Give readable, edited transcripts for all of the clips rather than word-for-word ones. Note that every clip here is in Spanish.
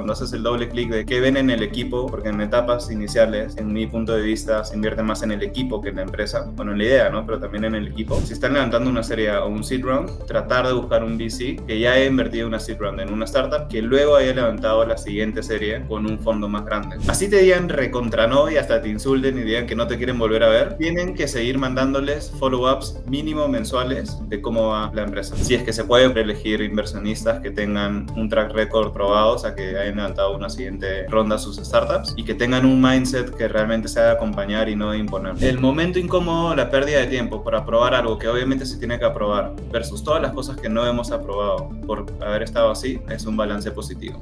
cuando haces el doble clic de qué ven en el equipo, porque en etapas iniciales, en mi punto de vista, se invierte más en el equipo que en la empresa, bueno, en la idea, ¿no? Pero también en el equipo. Si están levantando una serie o un seed round, tratar de buscar un VC que ya haya invertido una seed round en una startup, que luego haya levantado la siguiente serie con un fondo más grande. Así te digan recontra no y hasta te insulten y digan que no te quieren volver a ver, tienen que seguir mandándoles follow-ups mínimo mensuales de cómo va la empresa. Si es que se puede elegir inversionistas que tengan un track record probado, o sea, que hayan levantado una siguiente ronda a sus startups y que tengan un mindset que realmente sea de acompañar y no de imponer. El momento incómodo, la pérdida de tiempo por aprobar algo que obviamente se tiene que aprobar versus todas las cosas que no hemos aprobado por haber estado así, es un balance positivo.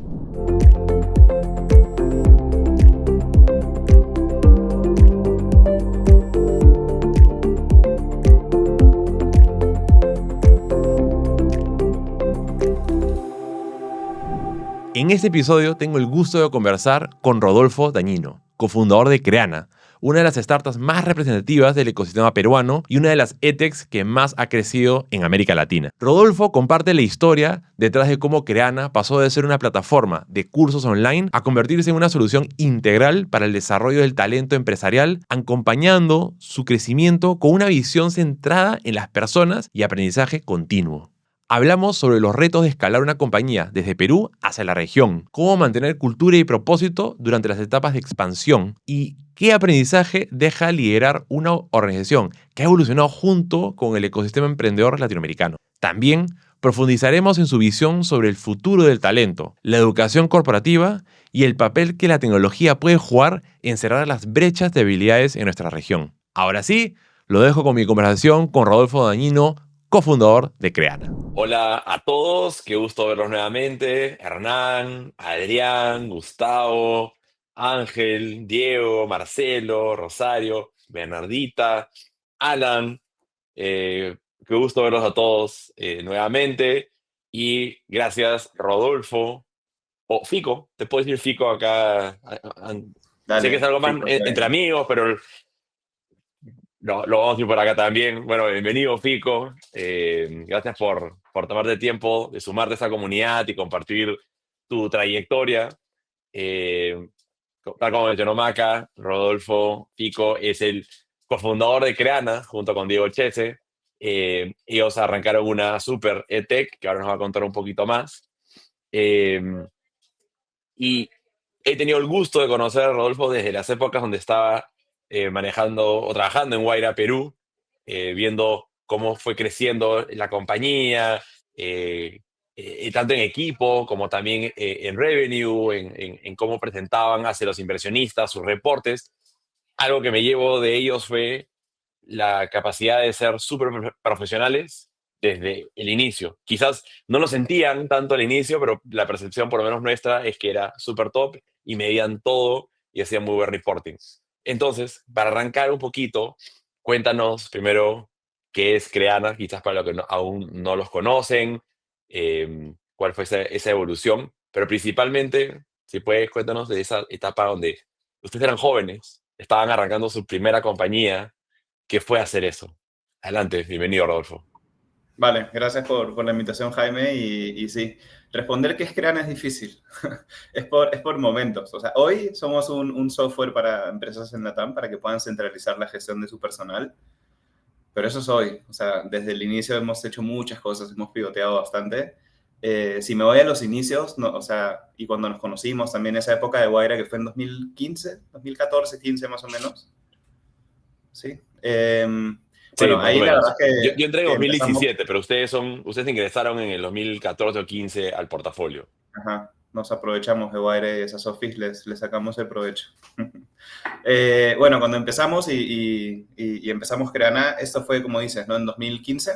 En este episodio tengo el gusto de conversar con Rodolfo Dañino, cofundador de Creana, una de las startups más representativas del ecosistema peruano y una de las edtechs que más ha crecido en América Latina. Rodolfo comparte la historia detrás de cómo Creana pasó de ser una plataforma de cursos online a convertirse en una solución integral para el desarrollo del talento empresarial, acompañando su crecimiento con una visión centrada en las personas y aprendizaje continuo. Hablamos sobre los retos de escalar una compañía desde Perú hacia la región, cómo mantener cultura y propósito durante las etapas de expansión y qué aprendizaje deja liderar una organización que ha evolucionado junto con el ecosistema emprendedor latinoamericano. También profundizaremos en su visión sobre el futuro del talento, la educación corporativa y el papel que la tecnología puede jugar en cerrar las brechas de habilidades en nuestra región. Ahora sí, lo dejo con mi conversación con Rodolfo Dañino, cofundador de Creana. Hola a todos, qué gusto verlos nuevamente. Hernán, Adrián, Gustavo, Ángel, Diego, Marcelo, Rosario, Bernardita, Alan. Qué gusto verlos a todos nuevamente. Y gracias, Rodolfo, o Fico, te puedo decir Fico acá. Sé que es Dale, algo más Fico, entre amigos, pero lo vamos a ir por acá también. Bueno, bienvenido, Fico. Gracias por tomarte tiempo de sumarte a esta comunidad y compartir tu trayectoria. Eh, Tal como mencionó Maca, Rodolfo Fico es el cofundador de Creana junto con Diego Chese. Ellos arrancaron una super edtech que ahora nos va a contar un poquito más. Eh, y he tenido el gusto de conocer a Rodolfo desde las épocas donde estaba manejando o trabajando en Guaira, Perú, viendo cómo fue creciendo la compañía, tanto en equipo como también en revenue, en cómo presentaban hacia los inversionistas sus reportes. Algo que me llevo de ellos fue la capacidad de ser súper profesionales desde el inicio. Quizás no lo sentían tanto al inicio, pero la percepción, por lo menos nuestra, es que era súper top y medían todo y hacían muy buen reporting. Entonces, para arrancar un poquito, cuéntanos primero qué es Creana, quizás para los que aún no los conocen, cuál fue esa evolución, pero principalmente, si puedes, cuéntanos de esa etapa donde ustedes eran jóvenes, estaban arrancando su primera compañía. ¿Qué fue hacer eso? Adelante, bienvenido, Rodolfo. Vale, gracias por la invitación, Jaime. Y sí, responder qué es Creana es difícil. Es por momentos. O sea, hoy somos un software para empresas en LATAM para que puedan centralizar la gestión de su personal. Pero eso es hoy. O sea, desde el inicio hemos hecho muchas cosas, hemos pivoteado bastante. Si me voy a los inicios, no, o sea, y cuando nos conocimos también esa época de Guaira, que fue en 2015, 2014, 15 más o menos. Sí. Sí, Bueno, más o ahí la menos. verdad Yo entré en que empezamos. 2017, pero ustedes ingresaron en el 2014 o 15 al portafolio. Ajá, nos aprovechamos de Wire y esas Office, les sacamos el provecho. Bueno, cuando empezamos y empezamos Creana, esto fue, como dices, ¿no? En 2015,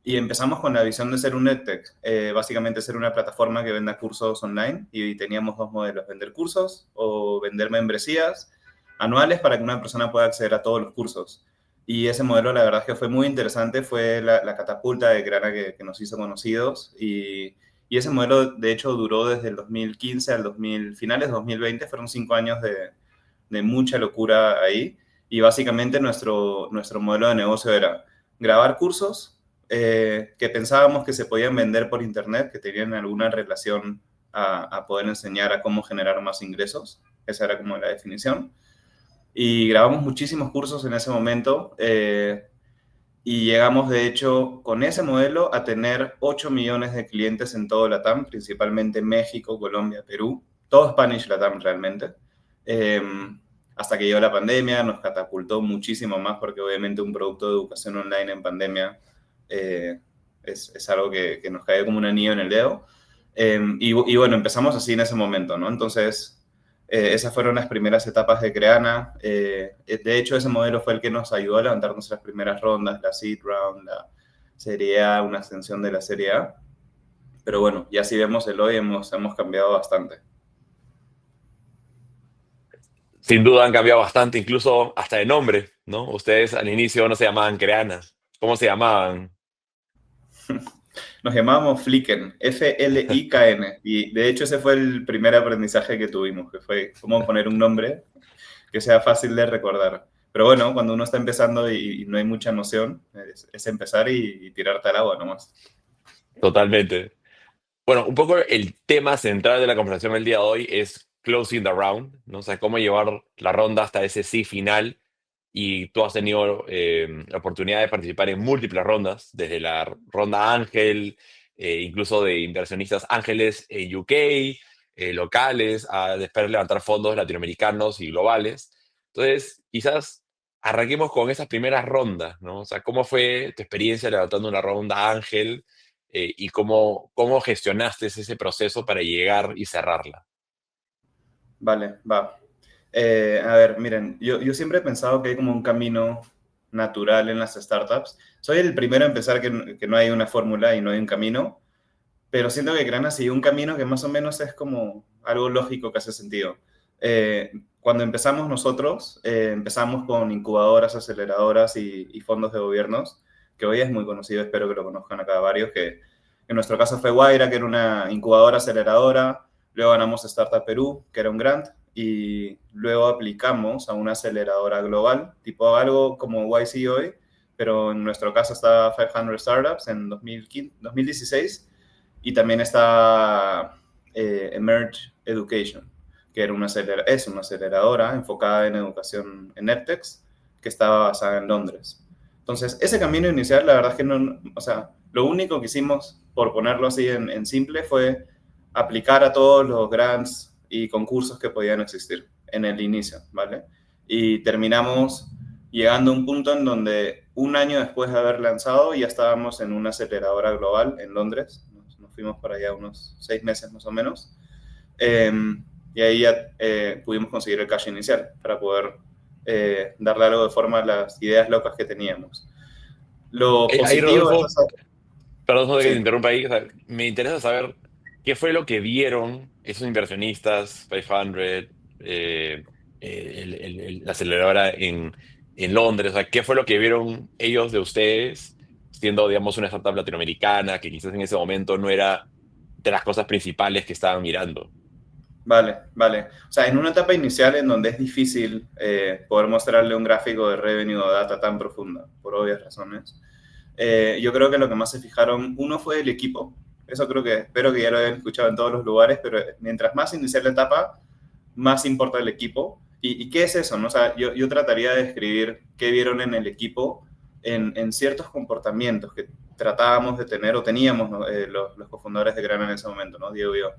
y empezamos con la visión de ser un EdTech, básicamente ser una plataforma que venda cursos online, y teníamos dos modelos, vender cursos o vender membresías anuales para que una persona pueda acceder a todos los cursos. Y ese modelo, la verdad es que fue muy interesante, fue la catapulta de Creana que nos hizo conocidos, y ese modelo, de hecho, duró desde el 2015 al finales de 2020, fueron 5 años de mucha locura ahí, y básicamente nuestro modelo de negocio era grabar cursos que pensábamos que se podían vender por internet, que tenían alguna relación a poder enseñar a cómo generar más ingresos. Esa era como la definición. Y grabamos muchísimos cursos en ese momento. Y llegamos, de hecho, con ese modelo a tener 8 millones de clientes en todo LATAM, principalmente México, Colombia, Perú. Todo Spanish LATAM realmente. Eh, Hasta que llegó la pandemia, nos catapultó muchísimo más porque obviamente un producto de educación online en pandemia eh, es algo que nos cae como un anillo en el dedo. Y bueno, empezamos así en ese momento, ¿no? Entonces, esas fueron las primeras etapas de Creana. De hecho, ese modelo fue el que nos ayudó a levantar nuestras primeras rondas, la Seed Round, la Serie A, una ascensión de la Serie A. Pero bueno, ya si vemos el hoy, hemos cambiado bastante. Sin duda han cambiado bastante, incluso hasta de nombre, ¿no? Ustedes al inicio no se llamaban Creana. ¿Cómo se llamaban? Nos llamábamos Flickn, Flikn. Y de hecho ese fue el primer aprendizaje que tuvimos, que fue cómo poner un nombre que sea fácil de recordar. Pero bueno, cuando uno está empezando y no hay mucha noción, es empezar y tirarte al agua nomás. Totalmente. Bueno, un poco el tema central de la conversación del día de hoy es closing the round, ¿no? O sea, cómo llevar la ronda hasta ese sí final. Y tú has tenido la oportunidad de participar en múltiples rondas, desde la ronda Ángel, incluso de inversionistas ángeles en UK, locales, a después levantar fondos latinoamericanos y globales. Entonces, quizás arranquemos con esas primeras rondas, ¿no? O sea, ¿cómo fue tu experiencia levantando una ronda Ángel y cómo gestionaste ese proceso para llegar y cerrarla? Vale, va. A ver, miren, yo siempre he pensado que hay como un camino natural en las startups. Soy el primero a empezar que no hay una fórmula y no hay un camino, pero siento que Grana siguió un camino que más o menos es como algo lógico que hace sentido. Cuando empezamos nosotros, empezamos con incubadoras, aceleradoras y fondos de gobiernos, que hoy es muy conocido, espero que lo conozcan acá varios, que en nuestro caso fue Guaira, que era una incubadora aceleradora, luego ganamos Startup Perú, que era un grant, y luego aplicamos a una aceleradora global, tipo algo como YC hoy, pero en nuestro caso está 500 Startups en 2016, y también está Emerge Education, que era es una aceleradora enfocada en educación en EdTechs, que estaba basada en Londres. Entonces, ese camino inicial, la verdad es que no, o sea, lo único que hicimos, por ponerlo así en simple, fue aplicar a todos los grants y concursos que podían existir en el inicio, ¿vale? Y terminamos llegando a un punto en donde un año después de haber lanzado ya estábamos en una aceleradora global en Londres. Nos fuimos para allá unos 6 meses más o menos. Eh, y ahí ya pudimos conseguir el cash inicial para poder darle algo de forma a las ideas locas que teníamos. Lo Ahí, positivo de Rodolfo, estas... perdón que te Sí. interrumpa ahí, o sea, me interesa saber qué fue lo que vieron esos inversionistas, 500, la aceleradora en Londres, o sea, qué fue lo que vieron ellos de ustedes, siendo, digamos, una startup latinoamericana, que quizás en ese momento no era de las cosas principales que estaban mirando. Vale, vale. O sea, en una etapa inicial en donde es difícil poder mostrarle un gráfico de revenue o data tan profunda, por obvias razones, yo creo que lo que más se fijaron, uno fue el equipo. Eso creo que, espero que ya lo hayan escuchado en todos los lugares, pero mientras más inicial la etapa, más importa el equipo. ¿Y qué es eso? ¿No? O sea, yo trataría de describir qué vieron en el equipo en ciertos comportamientos que tratábamos de tener o teníamos, ¿no? Los cofundadores de Grana en ese momento, ¿no? Diego y yo.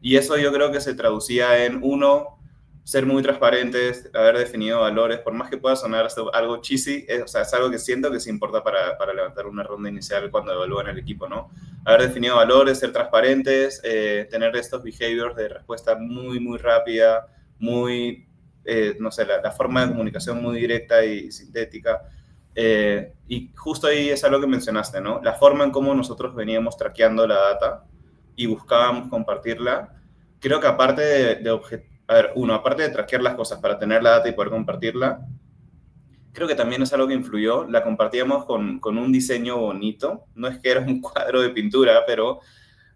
Y eso yo creo que se traducía en, uno, ser muy transparentes, haber definido valores, por más que pueda sonar hasta algo cheesy, o sea, es algo que siento que se importa para levantar una ronda inicial cuando evalúan el equipo, ¿no? Haber definido valores, ser transparentes, tener estos behaviors de respuesta muy, muy rápida, muy, no sé, la forma de comunicación muy directa y sintética. Y justo ahí es algo que mencionaste, ¿no? La forma en cómo nosotros veníamos traqueando la data y buscábamos compartirla, creo que aparte a ver, uno, aparte de traquear las cosas para tener la data y poder compartirla, creo que también es algo que influyó. La compartíamos con un diseño bonito. No es que era un cuadro de pintura, pero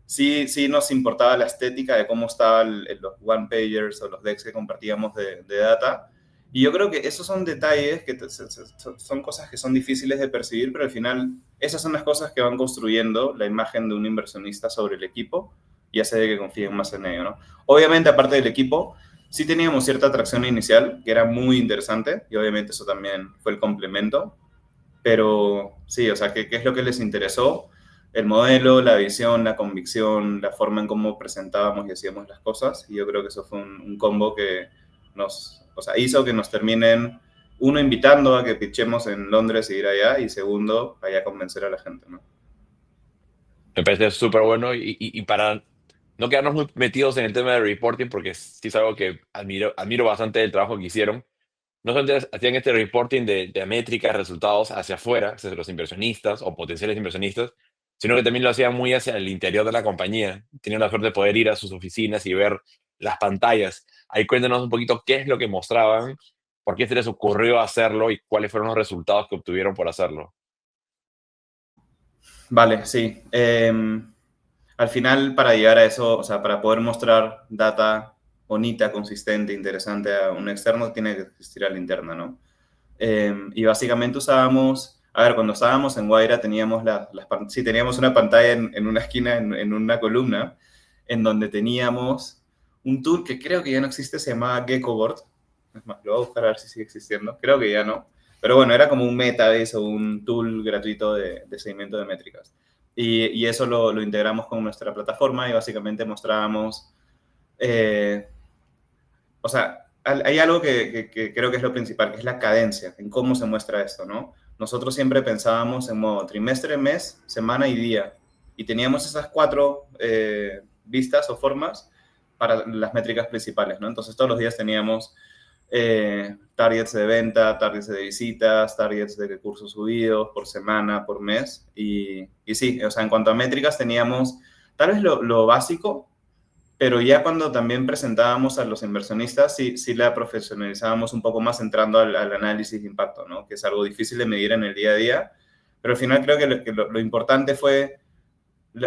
sí nos importaba la estética de cómo estaban los one-pagers o los decks que compartíamos de data. Y yo creo que esos son detalles, que son cosas que son difíciles de percibir, pero al final esas son las cosas que van construyendo la imagen de un inversionista sobre el equipo y hace de que confíen más en ello, ¿no? Obviamente, aparte del equipo, sí teníamos cierta atracción inicial, que era muy interesante, y obviamente eso también fue el complemento, pero sí, o sea, ¿qué es lo que les interesó? El modelo, la visión, la convicción, la forma en cómo presentábamos y hacíamos las cosas, y yo creo que eso fue un combo que o sea, hizo que nos terminen, uno, invitando a que pitchemos en Londres e ir allá, y segundo, allá convencer a la gente, ¿no? Me parece súper bueno y para no quedarnos muy metidos en el tema de reporting, porque sí es algo que admiro bastante del trabajo que hicieron. No solamente hacían este reporting de métricas, resultados hacia afuera, hacia los inversionistas o potenciales inversionistas, sino que también lo hacían muy hacia el interior de la compañía. Tenían la suerte de poder ir a sus oficinas y ver las pantallas. Ahí cuéntanos un poquito qué es lo que mostraban, por qué se les ocurrió hacerlo y cuáles fueron los resultados que obtuvieron por hacerlo. Vale, sí. Al final, para llegar a eso, o sea, para poder mostrar data bonita, consistente, interesante a un externo, tiene que existir a la interna, ¿no? Y básicamente usábamos, a ver, cuando estábamos en Guaira teníamos, sí, teníamos una pantalla en una esquina, en una columna, en donde teníamos un tool que creo que ya no existe, se llamaba GeckoBoard. Es más, lo voy a buscar a ver si sigue existiendo. Creo que ya no. Pero bueno, era como un Metabase o un tool gratuito de seguimiento de métricas. Y eso lo integramos con nuestra plataforma y básicamente mostrábamos, o sea, hay algo que creo que es lo principal, que es la cadencia, en cómo se muestra esto, ¿no? Nosotros siempre pensábamos en modo trimestre, mes, semana y día. Y teníamos esas cuatro vistas o formas para las métricas principales, ¿no? Entonces todos los días teníamos targets de venta, targets de visitas, targets de recursos subidos por semana, por mes. Y sí, o sea, en cuanto a métricas teníamos tal vez lo básico, pero ya cuando también presentábamos a los inversionistas, sí la profesionalizábamos un poco más entrando al análisis de impacto, ¿no? Que es algo difícil de medir en el día a día, pero al final creo que lo importante fue,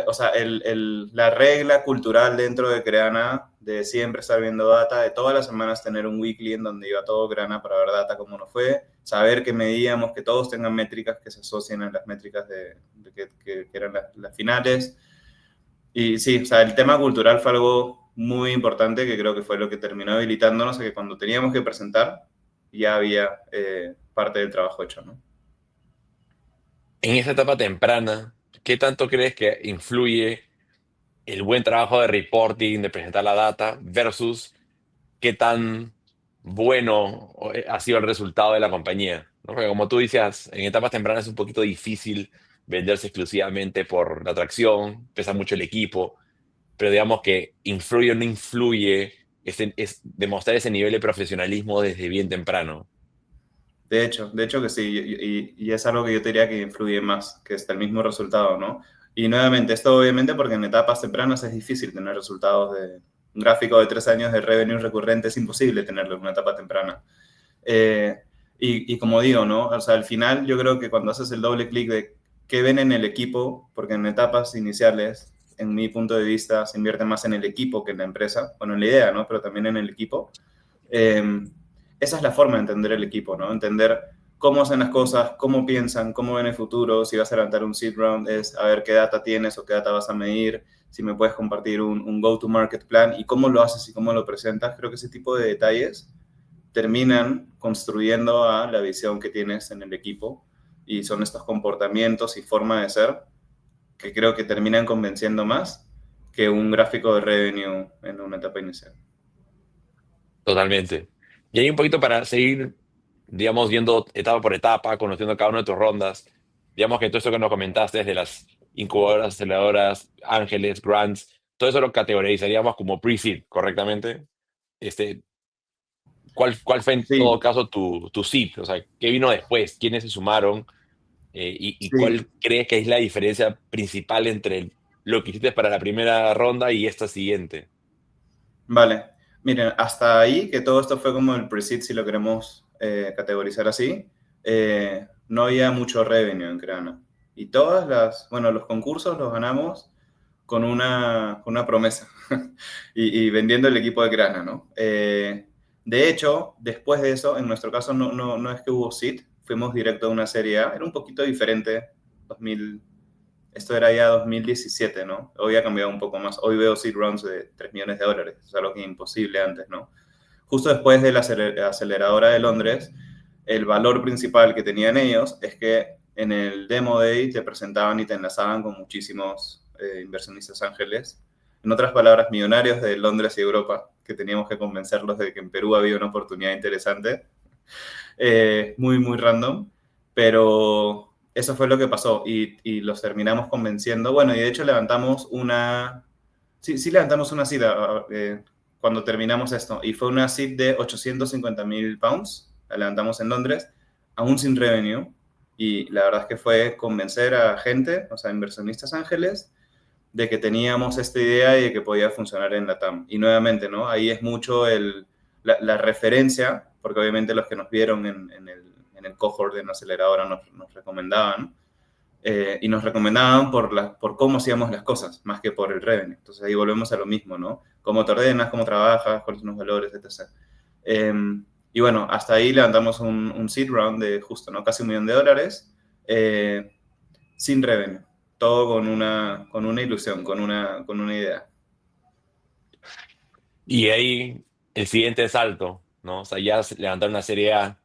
o sea, la regla cultural dentro de Creana de siempre estar viendo data, de todas las semanas tener un weekly en donde iba todo Creana para ver data, cómo nos fue, saber que medíamos, que todos tengan métricas que se asocien a las métricas que eran las finales. Y sí, o sea, el tema cultural fue algo muy importante que creo que fue lo que terminó habilitándonos a que cuando teníamos que presentar ya había parte del trabajo hecho, ¿no? En esa etapa temprana, ¿qué tanto crees que influye el buen trabajo de reporting, de presentar la data, versus qué tan bueno ha sido el resultado de la compañía? ¿No? Porque como tú decías, en etapas tempranas es un poquito difícil venderse exclusivamente por la atracción, pesa mucho el equipo, pero digamos que influye o no influye es demostrar ese nivel de profesionalismo desde bien temprano. De hecho que sí, y es algo que yo te diría que influye más, que está el mismo resultado, ¿no? Y nuevamente, esto obviamente porque en etapas tempranas es difícil tener resultados de un gráfico de 3 años de revenue recurrente, es imposible tenerlo en una etapa temprana. Eh, y como digo, ¿no? O sea, al final yo creo que cuando haces el doble clic de qué ven en el equipo, porque en etapas iniciales, en mi punto de vista, se invierte más en el equipo que en la empresa, bueno, en la idea, ¿no? Pero también en el equipo. Eh, Esa es la forma de entender el equipo, ¿no? Entender cómo hacen las cosas, cómo piensan, cómo ven el futuro, si vas a levantar un seed round, es a ver qué data tienes o qué data vas a medir, si me puedes compartir un go-to-market plan y cómo lo haces y cómo lo presentas. Creo que ese tipo de detalles terminan construyendo a la visión que tienes en el equipo y son estos comportamientos y forma de ser que creo que terminan convenciendo más que un gráfico de revenue en una etapa inicial. Totalmente. Y ahí un poquito para seguir, digamos, viendo etapa por etapa, conociendo cada una de tus rondas. Digamos que todo esto que nos comentaste de las incubadoras, aceleradoras, ángeles, grants, todo eso lo categorizaríamos como pre-seed, ¿correctamente? Este, ¿cuál fue en todo Sí, caso tu seed? O sea, ¿qué vino después? ¿Quiénes se sumaron? Y sí, cuál crees que es la diferencia principal entre lo que hiciste para la primera ronda y esta siguiente? vale. Miren, hasta ahí, que todo esto fue como el pre-seed, si lo queremos categorizar así, no había mucho revenue en Creana. Y bueno, los concursos los ganamos con una promesa y vendiendo el equipo de Creana, ¿no? De hecho, después de eso, en nuestro caso no es que hubo seed, fuimos directo a una Serie A, era un poquito diferente, Esto era ya 2017, ¿no? Hoy ha cambiado un poco más. Hoy veo seed rounds de $3 millones. Es algo que es imposible antes, ¿no? Justo después de la aceleradora de Londres, el valor principal que tenían ellos es que en el Demo Day te presentaban y te enlazaban con muchísimos inversionistas ángeles. En otras palabras, millonarios de Londres y Europa, que teníamos que convencerlos de que en Perú había una oportunidad interesante. Muy, muy random, pero eso fue lo que pasó y los terminamos convenciendo. Bueno, y de hecho levantamos una... Sí, levantamos una cita cuando terminamos esto, y fue una seed de 850,000 pounds, la levantamos en Londres, aún sin revenue, y la verdad es que fue convencer a gente, o sea, inversionistas ángeles, de que teníamos esta idea y de que podía funcionar en la TAM. Y nuevamente, ¿no? Ahí es mucho la referencia, porque obviamente los que nos vieron en el cohort de la aceleradora nos recomendaban, y nos recomendaban por cómo hacíamos las cosas, más que por el revenue. Entonces ahí volvemos a lo mismo, ¿no? Cómo te ordenas, cómo trabajas, cuáles son los valores, etc. Y bueno, hasta ahí levantamos un seed round de justo, ¿no? Casi $1 millón, sin revenue. Todo con una ilusión, con una idea. Y ahí el siguiente salto, ¿no? O sea, ya levantar una serie A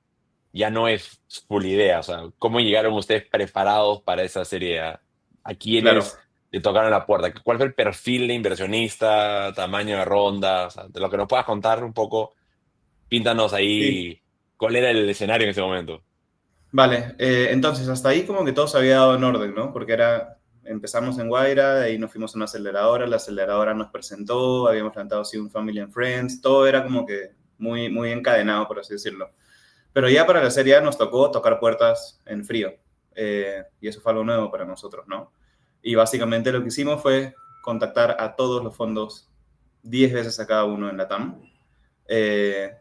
ya no es full idea. O sea, ¿cómo llegaron ustedes preparados para esa serie A? ¿A Claro. quiénes le tocaron la puerta? ¿Cuál fue el perfil de inversionista, tamaño de ronda? O sea, de lo que nos puedas contar un poco, píntanos Sí. ahí cuál era el escenario en ese momento. Vale, entonces hasta ahí como que todo se había dado en orden, ¿no? Porque empezamos en Guaira, de ahí nos fuimos a una aceleradora, la aceleradora nos presentó, habíamos plantado así un Family and Friends, todo era como que muy, muy encadenado, por así decirlo. Pero ya para la serie A nos tocó tocar puertas en frío, y eso fue algo nuevo para nosotros, ¿no? Y básicamente lo que hicimos fue contactar a todos los fondos 10 veces a cada uno en la TAM. Eh,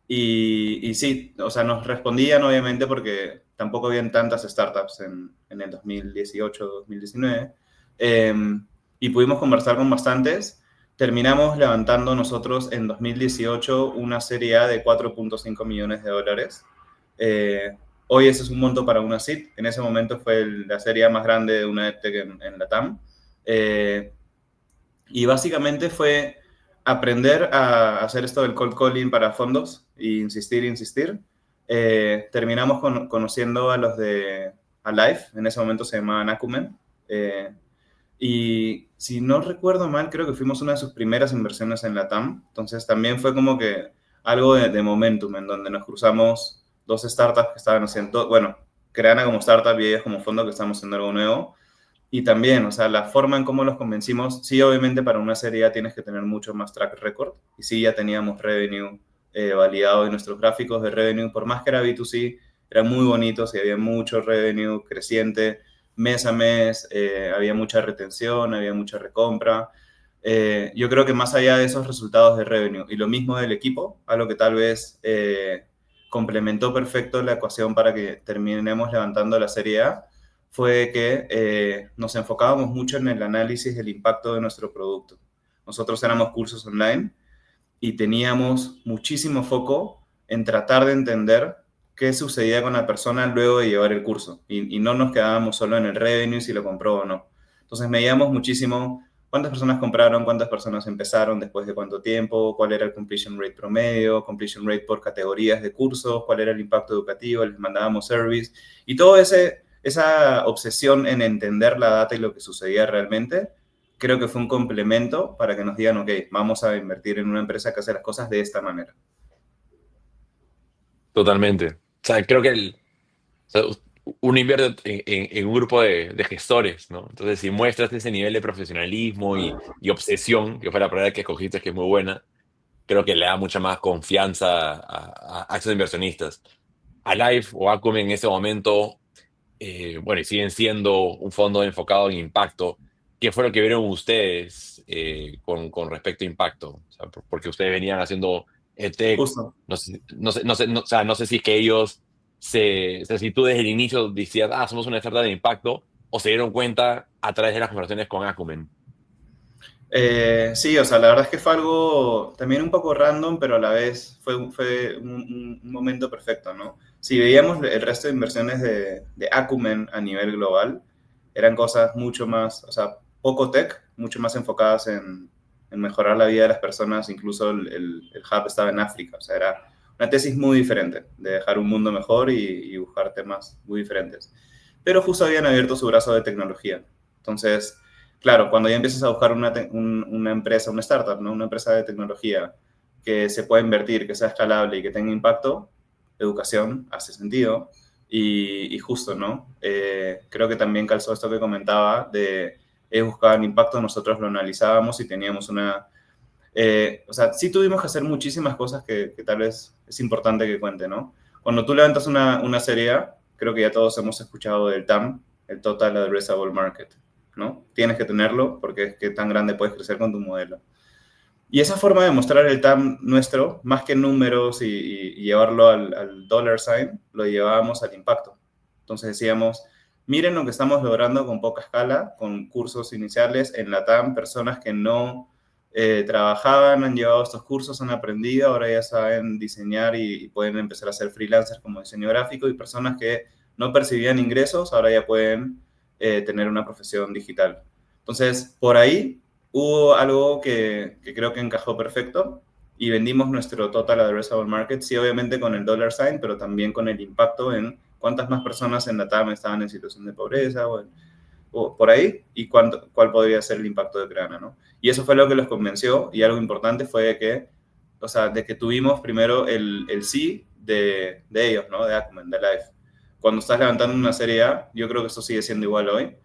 y sí, o sea, nos respondían obviamente porque tampoco habían tantas startups en el 2018, 2019. Eh, y pudimos conversar con bastantes. Terminamos levantando nosotros en 2018 una serie A de $4.5 millones. Hoy ese es un monto para una seed. En ese momento fue la serie A más grande de una EdTech en la TAM. Y básicamente fue aprender a hacer esto del cold calling para fondos e insistir, insistir. Terminamos conociendo a los de Alive, en ese momento se llamaban Acumen. Y si no recuerdo mal, creo que fuimos una de sus primeras inversiones en la TAM. Entonces también fue como que algo de momentum, en donde nos cruzamos dos startups que estaban haciendo, bueno, Creana como startup y ellas como fondo que estamos haciendo algo nuevo. Y también, o sea, la forma en cómo los convencimos, sí, obviamente para una serie ya tienes que tener mucho más track record. Y sí, ya teníamos revenue validado en nuestros gráficos de revenue. Por más que era B2C, eran muy bonitos y había mucho revenue creciente mes a mes. Había mucha retención, había mucha recompra. Yo creo que más allá de esos resultados de revenue y lo mismo del equipo, algo que tal vez complementó perfecto la ecuación para que terminemos levantando la serie A, fue que nos enfocábamos mucho en el análisis del impacto de nuestro producto. Nosotros éramos cursos online y teníamos muchísimo foco en tratar de entender qué sucedía con la persona luego de llevar el curso. Y no nos quedábamos solo en el revenue, si lo compró o no. Entonces medíamos muchísimo cuántas personas compraron, cuántas personas empezaron, después de cuánto tiempo, cuál era el completion rate promedio, completion rate por categorías de cursos, cuál era el impacto educativo, les mandábamos service. Y todo esa obsesión en entender la data y lo que sucedía realmente, creo que fue un complemento para que nos digan, ok, vamos a invertir en una empresa que hace las cosas de esta manera. Totalmente. O sea, creo que o sea, uno invierte en un grupo de gestores, ¿no? Entonces, si muestras ese nivel de profesionalismo y obsesión, que fue la palabra que escogiste, que es muy buena, creo que le da mucha más confianza a esos inversionistas. Alive o Acumen en ese momento, bueno, y siguen siendo un fondo enfocado en impacto. ¿Qué fue lo que vieron ustedes con respecto a impacto? O sea, porque ustedes venían haciendo EdTech, Justo. o sea, no sé si es que ellos o sea, si tú desde el inicio decías, somos una startup de impacto, o se dieron cuenta a través de las conversaciones con Acumen. Sí, o sea, la verdad es que fue algo también un poco random, pero a la vez fue un momento perfecto, ¿no? Si veíamos el resto de inversiones de Acumen a nivel global, eran cosas mucho más, o sea, poco tech, mucho más enfocadas en mejorar la vida de las personas. Incluso el hub estaba en África, o sea, era una tesis muy diferente, de dejar un mundo mejor y buscar temas muy diferentes. Pero justo habían abierto su brazo de tecnología. Entonces, claro, cuando ya empiezas a buscar una empresa, una startup, ¿no? Una empresa de tecnología que se pueda invertir, que sea escalable y que tenga impacto, educación hace sentido. Y justo, ¿no? Creo que también calzó esto que comentaba de ellos buscaban impacto, nosotros lo analizábamos y teníamos una... o sea, sí tuvimos que hacer muchísimas cosas que tal vez es importante que cuente, ¿no? Cuando tú levantas una serie A, creo que ya todos hemos escuchado del TAM, el Total Addressable Market, ¿no? Tienes que tenerlo porque es que tan grande puedes crecer con tu modelo. Y esa forma de mostrar el TAM nuestro, más que números y llevarlo al dollar sign, lo llevábamos al impacto. Entonces decíamos, miren lo que estamos logrando con poca escala, con cursos iniciales en la TAM, personas que no trabajaban, han llevado estos cursos, han aprendido, ahora ya saben diseñar y pueden empezar a ser freelancers como diseño gráfico, y personas que no percibían ingresos, ahora ya pueden tener una profesión digital. Entonces, por ahí hubo algo que creo que encajó perfecto y vendimos nuestro Total Addressable Market, sí, obviamente con el dollar sign, pero también con el impacto en cuántas más personas en la TAM estaban en situación de pobreza o por ahí, y cuál podría ser el impacto de Creana, ¿no? Y eso fue lo que los convenció, y algo importante fue de que, o sea, de que tuvimos primero el sí de ellos, ¿no? De Acumen, de Life. Cuando estás levantando una serie A, yo creo que esto sigue siendo igual hoy,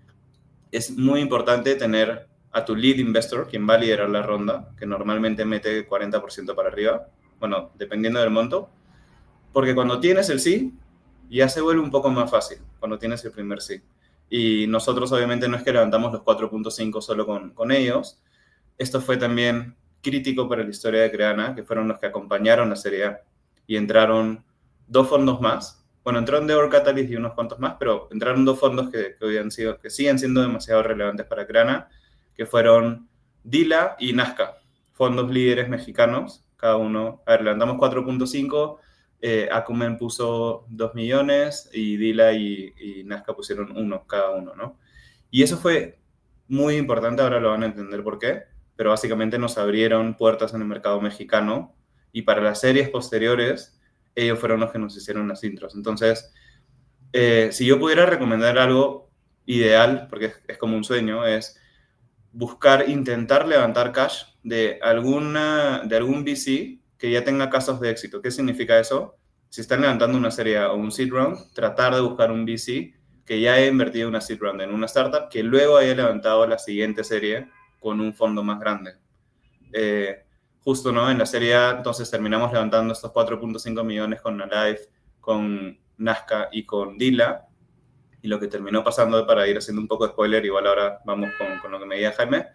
es muy importante tener a tu lead investor, quien va a liderar la ronda, que normalmente mete 40% para arriba, bueno, dependiendo del monto, porque cuando tienes el sí, ya se vuelve un poco más fácil, cuando tienes el primer sí. Y nosotros obviamente no es que levantamos los 4.5 solo con ellos, esto fue también crítico para la historia de Creana, que fueron los que acompañaron la Serie A, y entraron dos fondos más. Bueno, entró Endeavor Catalyst y unos cuantos más, pero entraron dos fondos que siguen siendo demasiado relevantes para Creana, que fueron Dila y Nazca, fondos líderes mexicanos, cada uno. A ver, levantamos 4.5, Acumen puso 2 millones y Dila y Nazca pusieron 1 cada uno, ¿no? Y eso fue muy importante, ahora lo van a entender por qué, pero básicamente nos abrieron puertas en el mercado mexicano, y para las series posteriores, ellos fueron los que nos hicieron las intros. Entonces, si yo pudiera recomendar algo ideal, porque es como un sueño, es buscar, intentar levantar cash de algún VC que ya tenga casos de éxito. ¿Qué significa eso? Si están levantando una serie o un seed round, tratar de buscar un VC que ya haya invertido una seed round en una startup, que luego haya levantado la siguiente serie con un fondo más grande. Justo, ¿no? En la serie A, entonces terminamos levantando estos 4.5 millones con Alive, con Nazca y con Dila. Y lo que terminó pasando, para ir haciendo un poco de spoiler, igual ahora vamos con lo que me decía Jaime,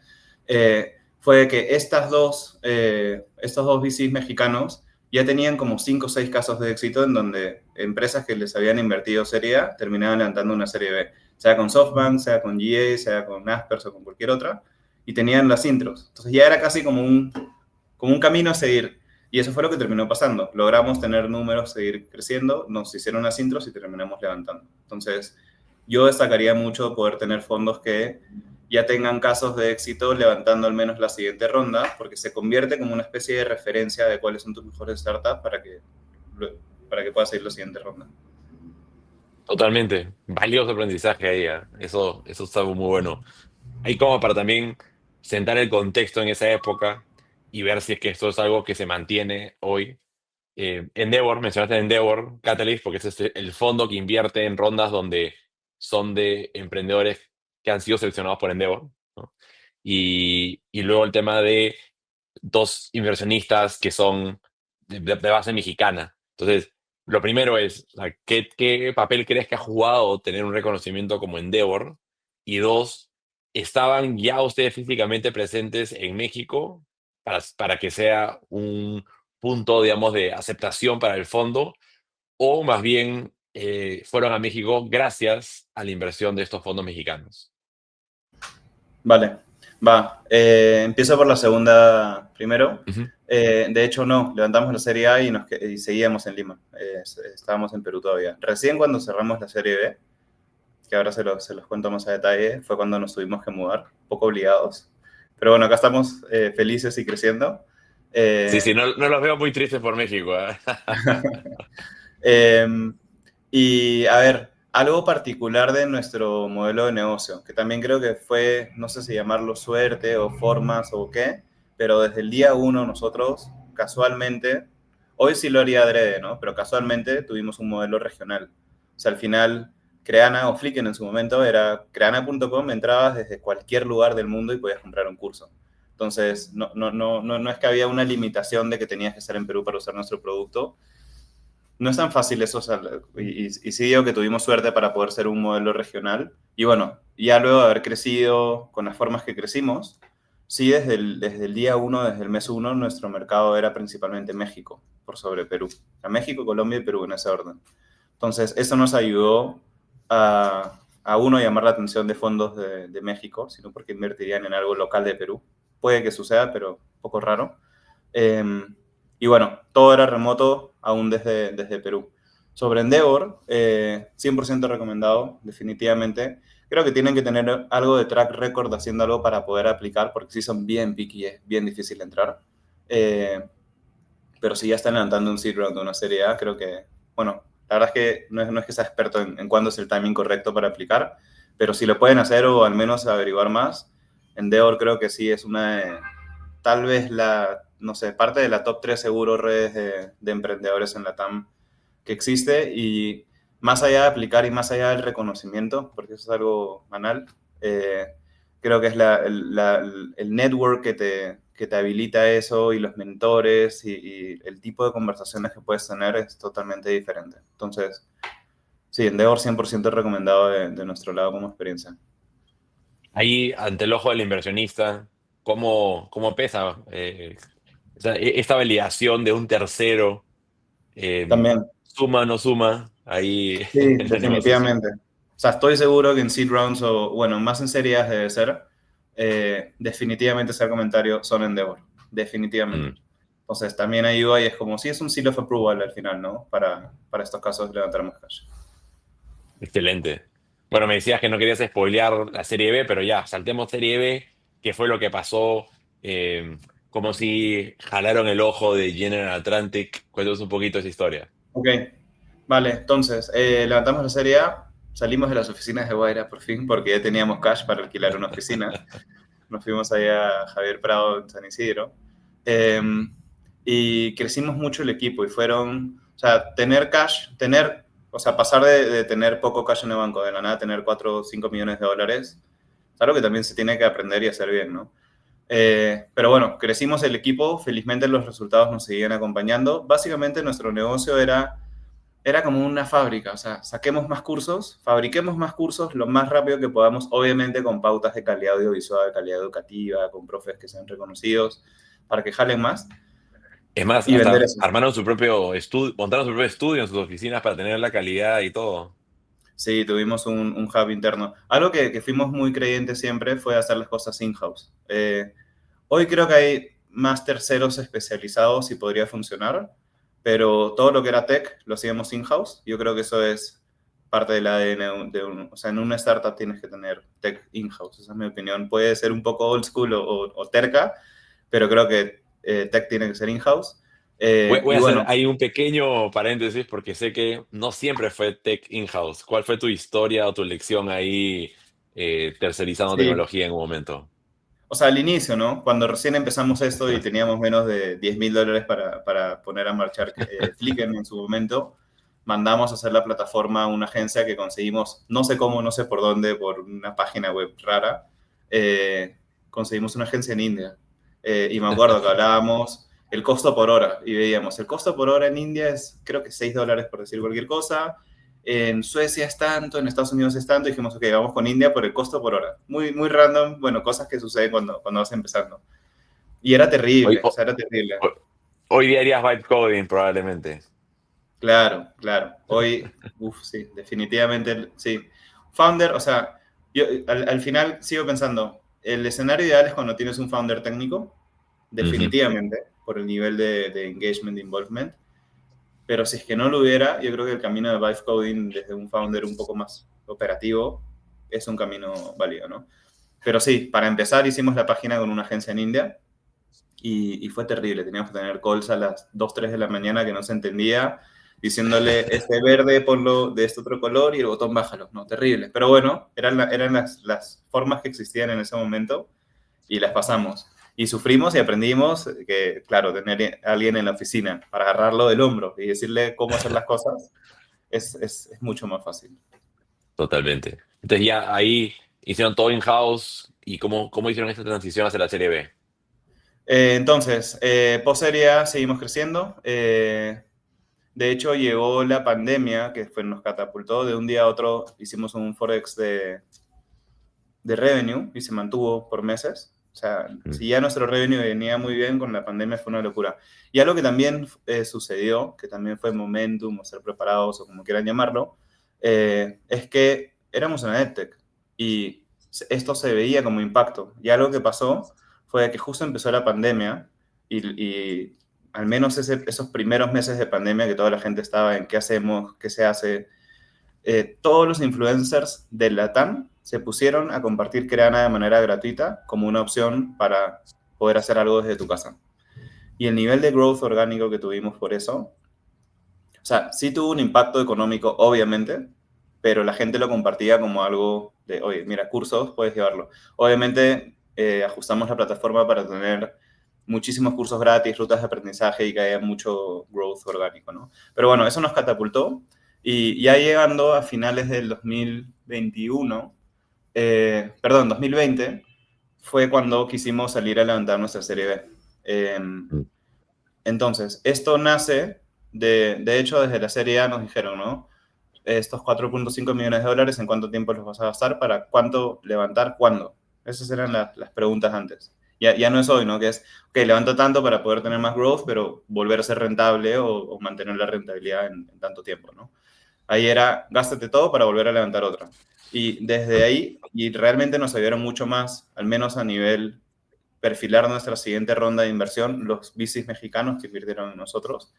fue que estos dos VCs mexicanos ya tenían como 5 o 6 casos de éxito en donde empresas que les habían invertido serie A terminaban levantando una serie B, sea con SoftBank, sea con GA, sea con Naspers o con cualquier otra, y tenían las intros. Entonces ya era casi como un camino a seguir. Y eso fue lo que terminó pasando. Logramos tener números, seguir creciendo, nos hicieron las intros y terminamos levantando. Entonces, yo destacaría mucho poder tener fondos que ya tengan casos de éxito levantando al menos la siguiente ronda, porque se convierte como una especie de referencia de cuáles son tus mejores startups para que puedas ir a la siguiente ronda. Totalmente. Valioso aprendizaje ahí. Eso está muy bueno. Ahí como para también sentar el contexto en esa época y ver si es que esto es algo que se mantiene hoy. Endeavor, mencionaste Endeavor Catalyst, porque ese es el fondo que invierte en rondas donde son de emprendedores que han sido seleccionados por Endeavor, ¿no? Y luego el tema de dos inversionistas que son de base mexicana. Entonces, lo primero es, o sea, ¿qué papel crees que ha jugado tener un reconocimiento como Endeavor? Y dos, ¿estaban ya ustedes físicamente presentes en México para que sea un punto, digamos, de aceptación para el fondo? ¿O más bien fueron a México gracias a la inversión de estos fondos mexicanos? Vale, va. Empiezo por la segunda primero. Ujú. De hecho, no, levantamos la Serie A y seguíamos en Lima. Estábamos en Perú todavía. Recién cuando cerramos la Serie B, que ahora se los cuento más a detalle, fue cuando nos tuvimos que mudar, un poco obligados. Pero bueno, acá estamos felices y creciendo. Sí, no los veo muy tristes por México. ¿Eh? Y a ver, algo particular de nuestro modelo de negocio, que también creo que fue, no sé si llamarlo suerte o formas o qué, pero desde el día uno nosotros casualmente, hoy sí lo haría adrede, ¿no? Pero casualmente tuvimos un modelo regional. O sea, al final, Creana o Flickr en su momento era creana.com, entrabas desde cualquier lugar del mundo y podías comprar un curso. Entonces, no es que había una limitación de que tenías que estar en Perú para usar nuestro producto. No es tan fácil eso, o sea, y sí digo que tuvimos suerte para poder ser un modelo regional. Y bueno, ya luego de haber crecido con las formas que crecimos, sí, desde el día uno, desde el mes uno, nuestro mercado era principalmente México, por sobre Perú. O sea, México, Colombia y Perú en ese orden. Entonces, eso nos ayudó a uno, llamar la atención de fondos de México, sino porque invertirían en algo local de Perú. Puede que suceda, pero un poco raro. Y bueno, todo era remoto aún desde Perú. Sobre Endeavor, 100% recomendado, definitivamente. Creo que tienen que tener algo de track record haciendo algo para poder aplicar, porque sí son bien picky, es bien difícil entrar. Pero si ya están levantando un seed round de una serie A, creo que, bueno, la verdad es que no es que sea experto en cuándo es el timing correcto para aplicar, pero si lo pueden hacer o al menos averiguar más, Endeavor creo que sí es una de, tal vez no sé, parte de la top 3 seguro redes de emprendedores en la TAM que existe, y más allá de aplicar y más allá del reconocimiento, porque eso es algo banal, creo que es el network que te habilita eso, y los mentores y el tipo de conversaciones que puedes tener es totalmente diferente. Entonces, sí, Endeavor 100% recomendado de nuestro lado como experiencia. Ahí, ante el ojo del inversionista, ¿cómo pesa esta validación de un tercero? También. ¿Suma o no suma ahí Sí, en la negociación? definitivamente. O sea, estoy seguro que en seed rounds o, bueno, más en serie A debe ser, definitivamente ese comentario son Endeavor, definitivamente. Mm, Entonces, también ayuda y es como si es un seal of approval al final, ¿no? Para estos casos de levantar más cash. excelente. Bueno, me decías que no querías spoilear la Serie B, pero ya, saltemos Serie B. ¿Qué fue lo que pasó? Como si jalaron el ojo de General Atlantic. Cuéntanos un poquito esa historia. Ok, vale, entonces, levantamos la serie A, salimos de las oficinas de Guaira por fin, porque ya teníamos cash para alquilar una oficina. Nos fuimos allá a Javier Prado en San Isidro. Eh, y crecimos mucho el equipo y fueron, o sea, o sea, pasar de tener poco cash en el banco, de la nada tener 4 o 5 millones de dólares, es algo que también se tiene que aprender y hacer bien, ¿no? Pero bueno, crecimos el equipo, felizmente los resultados nos seguían acompañando. Básicamente nuestro negocio era como una fábrica, o sea, saquemos más cursos, fabriquemos más cursos lo más rápido que podamos, obviamente con pautas de calidad audiovisual, de calidad educativa, con profes que sean reconocidos, para que jalen más, Es más, y vender hasta eso. armaron su propio estudio, montaron su propio estudio en sus oficinas para tener la calidad y todo. Sí, tuvimos un hub interno. Algo que fuimos muy creyentes siempre fue hacer las cosas in-house. Hoy creo que hay más terceros especializados y podría funcionar, pero todo lo que era tech lo hacíamos in-house. Yo creo que eso es parte del ADN o sea, en una startup tienes que tener tech in-house, esa es mi opinión. Puede ser un poco old school o terca, pero creo que tech tiene que ser in-house. Voy Y a hacer bueno, ahí un pequeño paréntesis porque sé que no siempre fue tech in-house. ¿Cuál fue tu historia o tu lección ahí tercerizando sí, tecnología en un momento? o sea, al inicio, ¿no? Cuando recién empezamos esto y teníamos menos de $10,000 para poner a marchar Flickr en su momento, mandamos a hacer la plataforma a una agencia que conseguimos, no sé cómo, no sé por dónde, por una página web rara, conseguimos una agencia en India. Y me acuerdo que hablábamos el costo por hora y veíamos, el costo por hora en India es creo que $6 por decir cualquier cosa, en Suecia es tanto, en Estados Unidos es tanto, y dijimos, ok, vamos con India por el costo por hora. Muy, muy random, bueno, cosas que suceden cuando vas empezando. Y era Hoy, terrible, o sea, era terrible. ho- hoy día harías vibe coding probablemente. Claro, claro. Hoy, uff, sí, definitivamente, sí. Founder, o sea, yo al final sigo pensando, el escenario ideal es cuando tienes un founder técnico, Ujú. definitivamente, por el nivel de engagement, de involvement. Pero si es que no lo hubiera, yo creo que el camino de vibe coding desde un founder un poco más operativo, es un camino válido, ¿no? Pero sí, para empezar hicimos la página con una agencia en India y fue terrible. Teníamos que tener calls a las 2, 3 de la mañana que no se entendía, diciéndole, este verde ponlo de este otro color y el botón bájalo. No, terrible. Pero bueno, eran las formas que existían en ese momento y las pasamos. Y sufrimos y aprendimos que, claro, tener a alguien en la oficina para agarrarlo del hombro y decirle cómo hacer las cosas es mucho más fácil. Totalmente. Entonces ya ahí hicieron todo in-house y cómo hicieron esta transición hacia la serie B. Entonces, post Serie A seguimos creciendo. De hecho, llegó la pandemia que nos catapultó de un día a otro. Hicimos un forex de revenue y se mantuvo por meses. O sea, si ya nuestro revenue venía muy bien, con la pandemia fue una locura. Y algo que también sucedió, que también fue momentum o ser preparados o como quieran llamarlo, es que éramos una EdTech y esto se veía como impacto. Y algo que pasó fue que justo empezó la pandemia y al menos esos primeros meses de pandemia que toda la gente estaba en qué hacemos, qué se hace, todos los influencers de Latam se pusieron a compartir Creana de manera gratuita como una opción para poder hacer algo desde tu casa. Y el nivel de growth orgánico que tuvimos por eso, o sea, sí tuvo un impacto económico, obviamente, pero la gente lo compartía como algo de, oye, mira, cursos, puedes llevarlo. Obviamente, ajustamos la plataforma para tener muchísimos cursos gratis, rutas de aprendizaje y que haya mucho growth orgánico, ¿no? Pero bueno, eso nos catapultó y ya llegando a finales del 2021, 2020, fue cuando quisimos salir a levantar nuestra serie B. Entonces, esto nace, de hecho, desde la serie A nos dijeron, ¿no? Estos 4.5 millones de dólares, ¿en cuánto tiempo los vas a gastar? ¿Para cuánto levantar? ¿Cuándo? Esas eran las preguntas antes. Ya no es hoy, ¿no? Que es, ok, levanto tanto para poder tener más growth, pero volver a ser rentable o mantener la rentabilidad en tanto tiempo, ¿no? Ahí era, gástate todo para volver a levantar otra. Y desde ahí, y realmente nos ayudaron mucho más, al menos a nivel perfilar nuestra siguiente ronda de inversión, los VCs mexicanos que invirtieron en nosotros,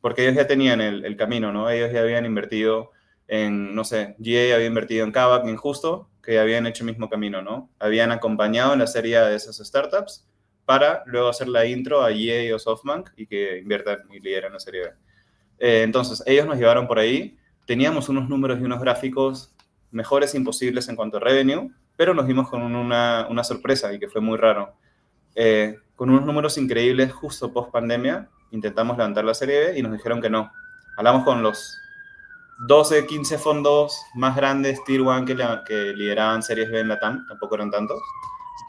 porque ellos ya tenían el camino, ¿no? Ellos ya habían invertido en, no sé, GA había invertido en Kavak, en Justo, que ya habían hecho el mismo camino, ¿no? Habían acompañado en la serie de esas startups para luego hacer la intro a GA o SoftBank y que inviertan y lideren la serie B. Entonces, ellos nos llevaron por ahí. Teníamos unos números y unos gráficos mejores imposibles en cuanto a revenue, pero nos dimos con una sorpresa y que fue muy raro. Con unos números increíbles justo post pandemia, intentamos levantar la serie B y nos dijeron que no. Hablamos con los 12, 15 fondos más grandes, Tier 1, que lideraban series B en Latam, tampoco eran tantos.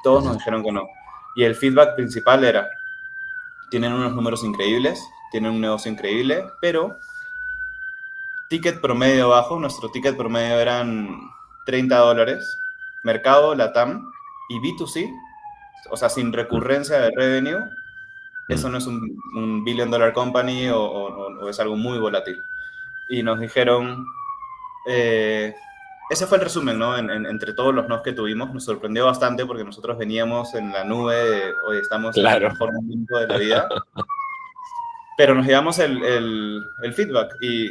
Todos nos dijeron que no. Y el feedback principal era, tienen unos números increíbles, tienen un negocio increíble, pero ticket promedio bajo, nuestro ticket promedio eran $30, mercado Latam y B2C, o sea, sin recurrencia de revenue, eso no es un billion dollar company o es algo muy volátil. Y nos dijeron, ese fue el resumen, ¿no? Entre todos los nos que tuvimos, nos sorprendió bastante porque nosotros veníamos en la nube de, hoy estamos en el mejor momento de la vida, pero nos llevamos el feedback y,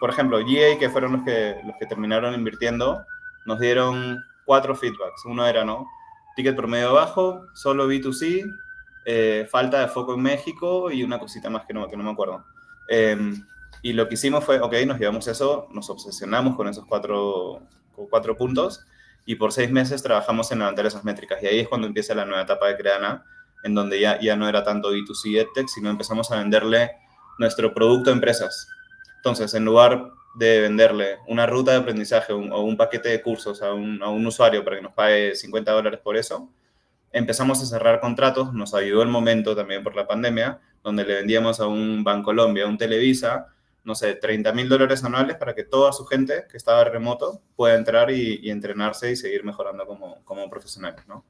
por ejemplo, GA, que fueron los que terminaron invirtiendo, nos dieron 4 feedbacks. Uno era, ¿no? Ticket promedio bajo, solo B2C, falta de foco en México y una cosita más que no me acuerdo. Y lo que hicimos fue, ok, nos llevamos eso, nos obsesionamos con esos 4 puntos y por 6 meses trabajamos en levantar esas métricas. Y ahí es cuando empieza la nueva etapa de Creana, en donde ya no era tanto B2C EdTech, sino empezamos a venderle nuestro producto a empresas. Entonces, en lugar de venderle una ruta de aprendizaje o un paquete de cursos a un usuario para que nos pague $50 por eso, empezamos a cerrar contratos, nos ayudó el momento también por la pandemia, donde le vendíamos a un Bancolombia, a un Televisa, no sé, $30,000 anuales para que toda su gente que estaba remoto pueda entrar y entrenarse y seguir mejorando como profesionales, ¿no?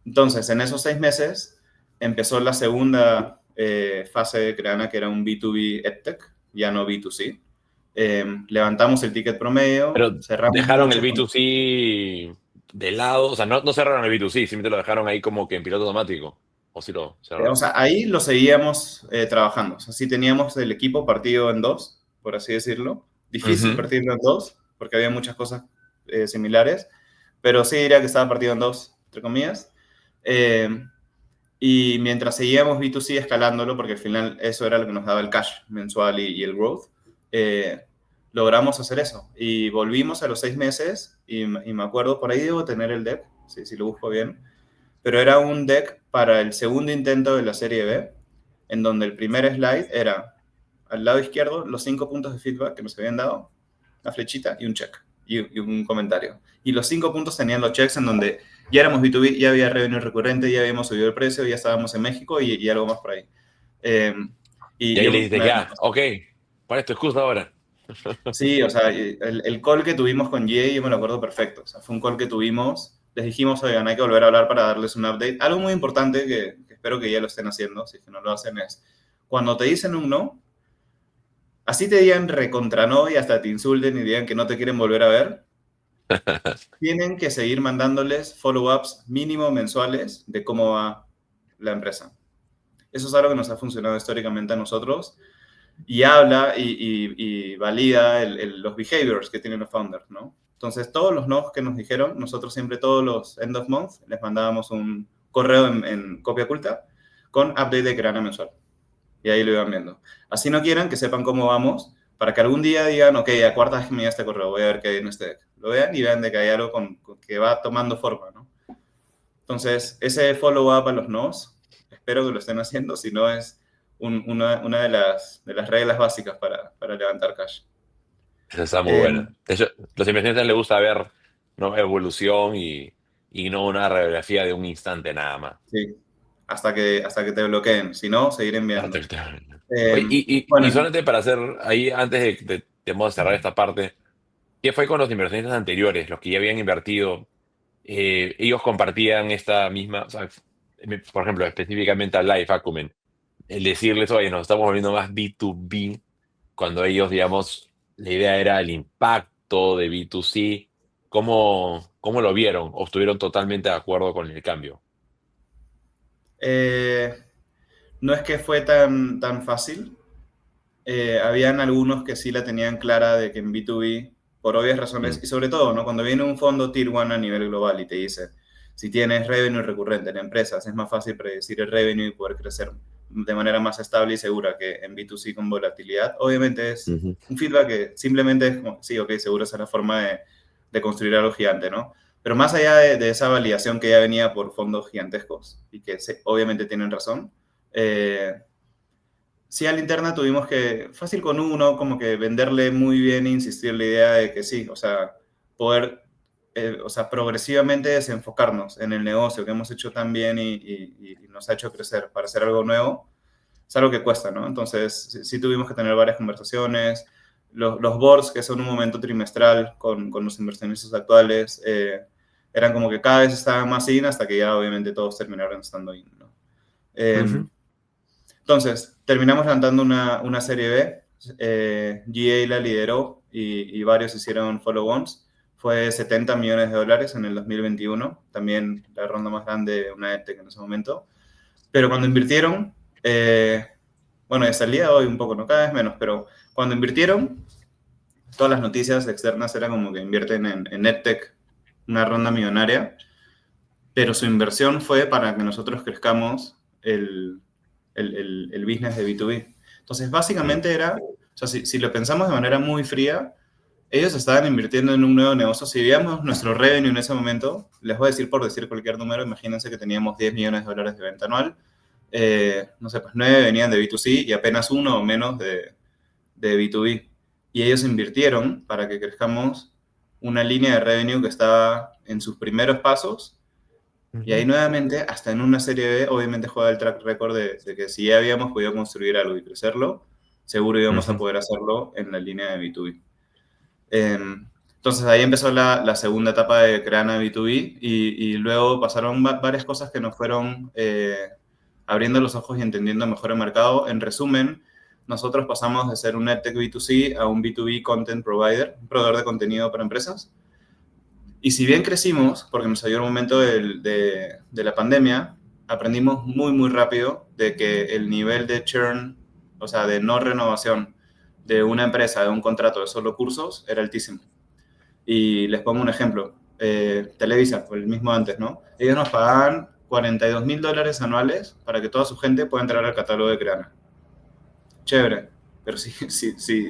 Entonces, en esos 6 meses empezó la segunda fase de Creana, que era un B2B EdTech, ya no B2C. Levantamos el ticket promedio, Pero cerramos dejaron el mucho B2C de lado, o sea, no cerraron el B2C, simplemente lo dejaron ahí como que en piloto automático. ¿O sí lo cerraron? o sea, ahí lo seguíamos trabajando. O sea, sí teníamos el equipo partido en dos, por así decirlo. Difícil partirlo en dos, porque había muchas cosas similares, pero sí diría que estaba partido en dos, entre comillas. Y mientras seguíamos B2C escalándolo, porque al final eso era lo que nos daba el cash mensual y el growth, logramos hacer eso. Y volvimos a los 6 meses y me acuerdo, por ahí debo tener el deck, si lo busco bien, pero era un deck para el segundo intento de la serie B, en donde el primer slide era al lado izquierdo los 5 puntos de feedback que nos habían dado, una flechita y un check y un comentario. Y los 5 puntos tenían los checks en donde ya éramos B2B, ya había revenue recurrente, ya habíamos subido el precio, ya estábamos en México y algo más por ahí. Y ahí le dijiste, ya, ok, ¿cuál es tu excusa ahora? Sí, o sea, el call que tuvimos con Jay, yo me lo acuerdo perfecto. O sea, fue un call que tuvimos, les dijimos, oigan, hay que volver a hablar para darles un update. Algo muy importante que espero que ya lo estén haciendo, si es que no lo hacen, es cuando te dicen un no, así te digan recontra no y hasta te insulten y digan que no te quieren volver a ver, tienen que seguir mandándoles follow-ups mínimo mensuales de cómo va la empresa. Eso es algo que nos ha funcionado históricamente a nosotros y habla y valida los behaviors que tienen los founders, ¿no? Entonces, todos los no's que nos dijeron, nosotros siempre todos los end of month les mandábamos un correo en copia oculta con update de Creana mensual. Y ahí lo iban viendo. Así no quieran que sepan cómo vamos, para que algún día digan, ok, a cuarta vez que me llega este correo, voy a ver qué hay en este deck. Lo vean y vean de que hay algo que va tomando forma, ¿no? Entonces, ese follow-up a los no's, espero que lo estén haciendo, si no es una de las reglas básicas para levantar cash. Esa está muy buena. De hecho, los inversionistas les gusta ver, ¿no?, evolución y no una radiografía de un instante nada más. Sí, hasta que te bloqueen. Si no, seguir enviando. Oye, Bueno, y solamente para hacer ahí, antes de cerrar esta parte, ¿qué fue con los inversionistas anteriores, los que ya habían invertido? Ellos compartían esta misma, o sea, por ejemplo, específicamente a Life Acumen, el decirles, oye, nos estamos volviendo más B2B, cuando ellos, digamos, la idea era el impacto de B2C. ¿Cómo lo vieron? ¿O estuvieron totalmente de acuerdo con el cambio? no es que fue tan fácil. Habían algunos que sí la tenían clara de que en B2B, por obvias razones, y sobre todo, ¿no? Cuando viene un fondo Tier 1 a nivel global y te dice, si tienes revenue recurrente en empresas, es más fácil predecir el revenue y poder crecer de manera más estable y segura que en B2C con volatilidad. Obviamente es un feedback que simplemente es como, sí, ok, seguro esa es la forma de construir algo gigante, ¿no? Pero más allá de esa validación que ya venía por fondos gigantescos y que obviamente tienen razón, sí, a la interna tuvimos que, fácil con uno, como que venderle muy bien e insistir la idea de que sí, o sea, poder, o sea, progresivamente desenfocarnos en el negocio que hemos hecho tan bien y nos ha hecho crecer para hacer algo nuevo, es algo que cuesta, ¿no? Entonces, sí tuvimos que tener varias conversaciones. Los boards, que son un momento trimestral con los inversionistas actuales, eran como que cada vez estaban más in hasta que ya obviamente todos terminaron estando in, ¿no? Entonces, terminamos levantando una serie B. GA la lideró y varios hicieron follow-ons. Fue $70 millones en el 2021. También la ronda más grande de una EdTech en ese momento. Pero cuando invirtieron, bueno, hasta el día de hoy un poco, no cada vez menos, pero cuando invirtieron, todas las noticias externas eran como que invierten en EdTech una ronda millonaria, pero su inversión fue para que nosotros crezcamos el business de B2B. Entonces, básicamente era, o sea, si lo pensamos de manera muy fría, ellos estaban invirtiendo en un nuevo negocio. Si veíamos nuestro revenue en ese momento, les voy a decir por decir cualquier número, imagínense que teníamos $10 millones de venta anual, no sé, pues 9 venían de B2C y apenas 1 o menos de B2B. Y ellos invirtieron para que crezcamos una línea de revenue que estaba en sus primeros pasos. Y ahí nuevamente, hasta en una serie B, obviamente juega el track record de que si ya habíamos podido construir algo y crecerlo, seguro íbamos a poder hacerlo en la línea de B2B. Entonces ahí empezó la segunda etapa de Creana B2B y luego pasaron varias cosas que nos fueron abriendo los ojos y entendiendo mejor el mercado. En resumen, nosotros pasamos de ser un EdTech B2C a un B2B content provider, un proveedor de contenido para empresas. Y si bien crecimos, porque nos salió el momento de la pandemia, aprendimos muy, muy rápido de que el nivel de churn, o sea, de no renovación de una empresa, de un contrato de solo cursos, era altísimo. Y les pongo un ejemplo. Televisa, el mismo antes, ¿no? Ellos nos pagaban $42,000 anuales para que toda su gente pueda entrar al catálogo de Creana. Chévere. Pero si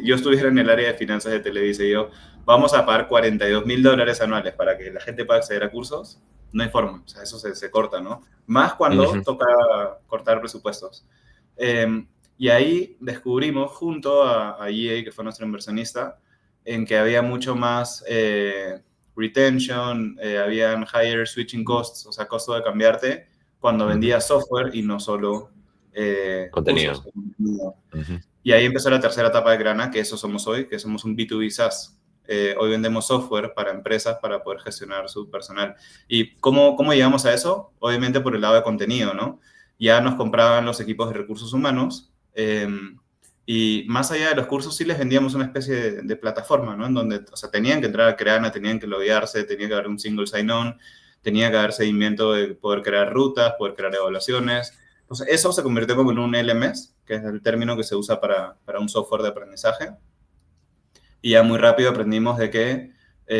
yo estuviera en el área de finanzas de Televisa y yo, vamos a pagar $42,000 anuales para que la gente pueda acceder a cursos, no hay forma. O sea, eso se corta, ¿no? Más cuando toca cortar presupuestos. Y ahí descubrimos, junto a EA, que fue nuestro inversionista, en que había mucho más retention, habían higher switching costs, o sea, costo de cambiarte, cuando vendías software y no solo Contenido. cursos. Y ahí empezó la tercera etapa de Grana, que eso somos hoy, que somos un B2B SaaS. Hoy vendemos software para empresas para poder gestionar su personal. ¿Y cómo llegamos a eso? Obviamente por el lado de contenido, ¿no? Ya nos compraban los equipos de recursos humanos y más allá de los cursos sí les vendíamos una especie de plataforma, ¿no? En donde, o sea, tenían que entrar a Creana, tenían que loguearse, tenía que haber un single sign-on, tenía que haber seguimiento de poder crear rutas, poder crear evaluaciones. Entonces, eso se convirtió como en un LMS, que es el término que se usa para un software de aprendizaje. Y ya muy rápido aprendimos de que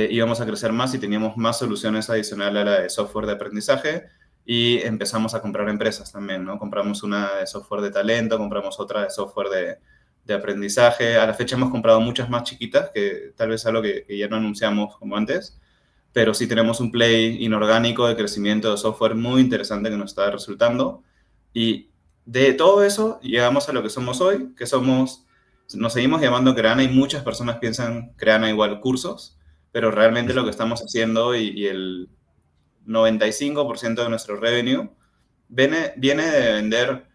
íbamos a crecer más y teníamos más soluciones adicionales a la de software de aprendizaje y empezamos a comprar empresas también, ¿no? Compramos una de software de talento, compramos otra de software de aprendizaje. A la fecha hemos comprado muchas más chiquitas, que tal vez es algo que ya no anunciamos como antes, pero sí tenemos un play inorgánico de crecimiento de software muy interesante que nos está resultando. Y de todo eso llegamos a lo que somos hoy, que nos seguimos llamando Creana y muchas personas piensan Creana igual cursos, pero realmente lo que estamos haciendo y el 95% de nuestro revenue viene de vender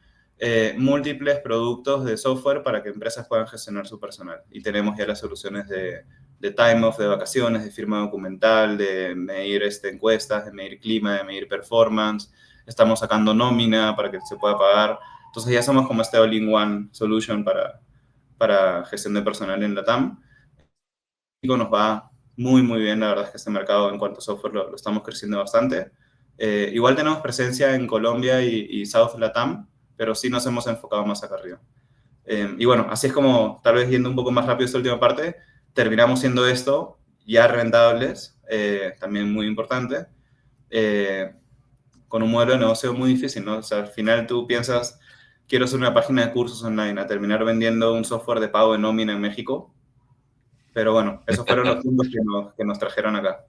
múltiples productos de software para que empresas puedan gestionar su personal. Y tenemos ya las soluciones de time off, de vacaciones, de firma documental, de medir encuestas, de medir clima, de medir performance. Estamos sacando nómina para que se pueda pagar. Entonces ya somos como este all-in-one solution para gestión de personal en la TAM. Y nos va muy, muy bien. La verdad es que este mercado en cuanto a software lo estamos creciendo bastante. Igual tenemos presencia en Colombia y South Latam, pero sí nos hemos enfocado más acá arriba. Y bueno, así es como, tal vez yendo un poco más rápido esta última parte, terminamos siendo esto ya rentables, también muy importante, con un modelo de negocio muy difícil, ¿no? O sea, al final tú piensas, quiero hacer una página de cursos online, a terminar vendiendo un software de pago de nómina en México. Pero bueno, esos fueron los puntos que nos trajeron acá.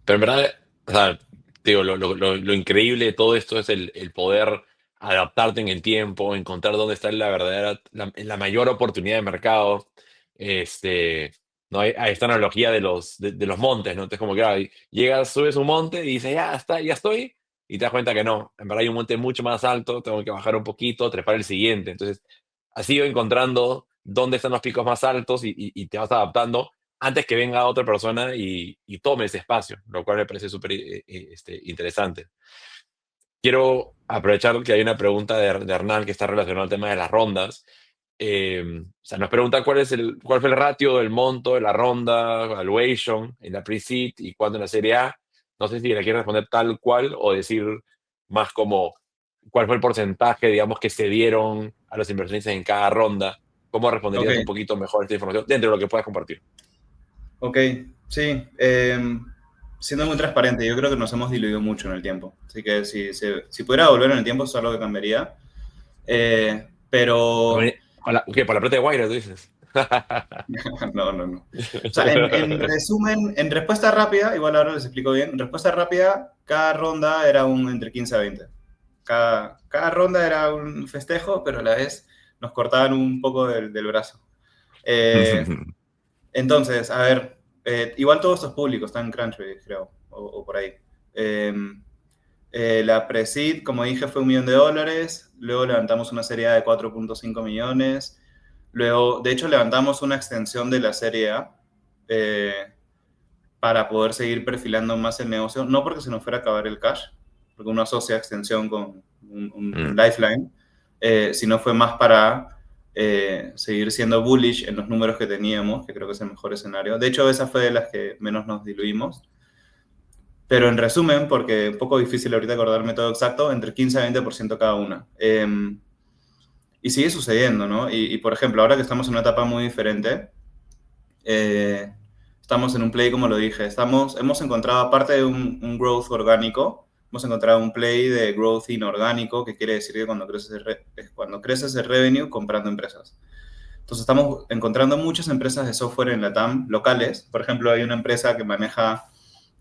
Pero en verdad, o sea, digo, lo increíble de todo esto es el poder adaptarte en el tiempo, encontrar dónde está la mayor oportunidad de mercado. No hay esta analogía de los montes, ¿no? Entonces, como que llegas, subes un monte y dices, ya está, ya estoy, y te das cuenta que no, en verdad hay un monte mucho más alto, tengo que bajar un poquito, trepar el siguiente. Entonces, has ido encontrando dónde están los picos más altos y te vas adaptando antes que venga otra persona y tome ese espacio, lo cual me parece súper interesante. Quiero aprovechar que hay una pregunta de Hernán que está relacionada al tema de las rondas. O sea, nos pregunta cuál fue el ratio del monto de la ronda, valuation, en la pre-seed y cuándo en la serie A. No sé si le quieres responder tal cual o decir más como cuál fue el porcentaje, digamos, que se dieron a los inversionistas en cada ronda. ¿Cómo responderías un Ok, poquito mejor esta información dentro de lo que puedas compartir? ok, sí. Siendo muy transparente, yo creo que nos hemos diluido mucho en el tiempo. Así que si pudiera volver en el tiempo, eso es algo que cambiaría. Pero ¿Qué? ¿Por la plata de Guaira, tú dices? no, no, no. O sea, en resumen, en respuesta rápida, igual ahora les explico bien, en respuesta rápida, cada ronda era entre 15 a 20. Cada ronda era un festejo, pero a la vez nos cortaban un poco del brazo. Entonces, a ver, igual todos estos públicos están en Crunchbase, creo, o por ahí. La Pre-Seed, como dije, fue $1 millón. Luego levantamos una serie A de 4.5 millones. Luego, de hecho, levantamos una extensión de la serie A para poder seguir perfilando más el negocio. No porque se nos fuera a acabar el cash, porque uno asocia extensión con un lifeline, sino fue más para seguir siendo bullish en los números que teníamos, que creo que es el mejor escenario. De hecho, esa fue de las que menos nos diluimos. Pero en resumen, porque es un poco difícil ahorita acordarme todo exacto, entre 15 a 20% cada una. y sigue sucediendo, ¿no? Y, por ejemplo, ahora que estamos en una etapa muy diferente, estamos en un play, como lo dije, hemos encontrado, aparte de un growth orgánico, hemos encontrado un play de growth inorgánico, que quiere decir que cuando creces el revenue comprando empresas. Entonces estamos encontrando muchas empresas de software en la TAM locales. Por ejemplo, hay una empresa que maneja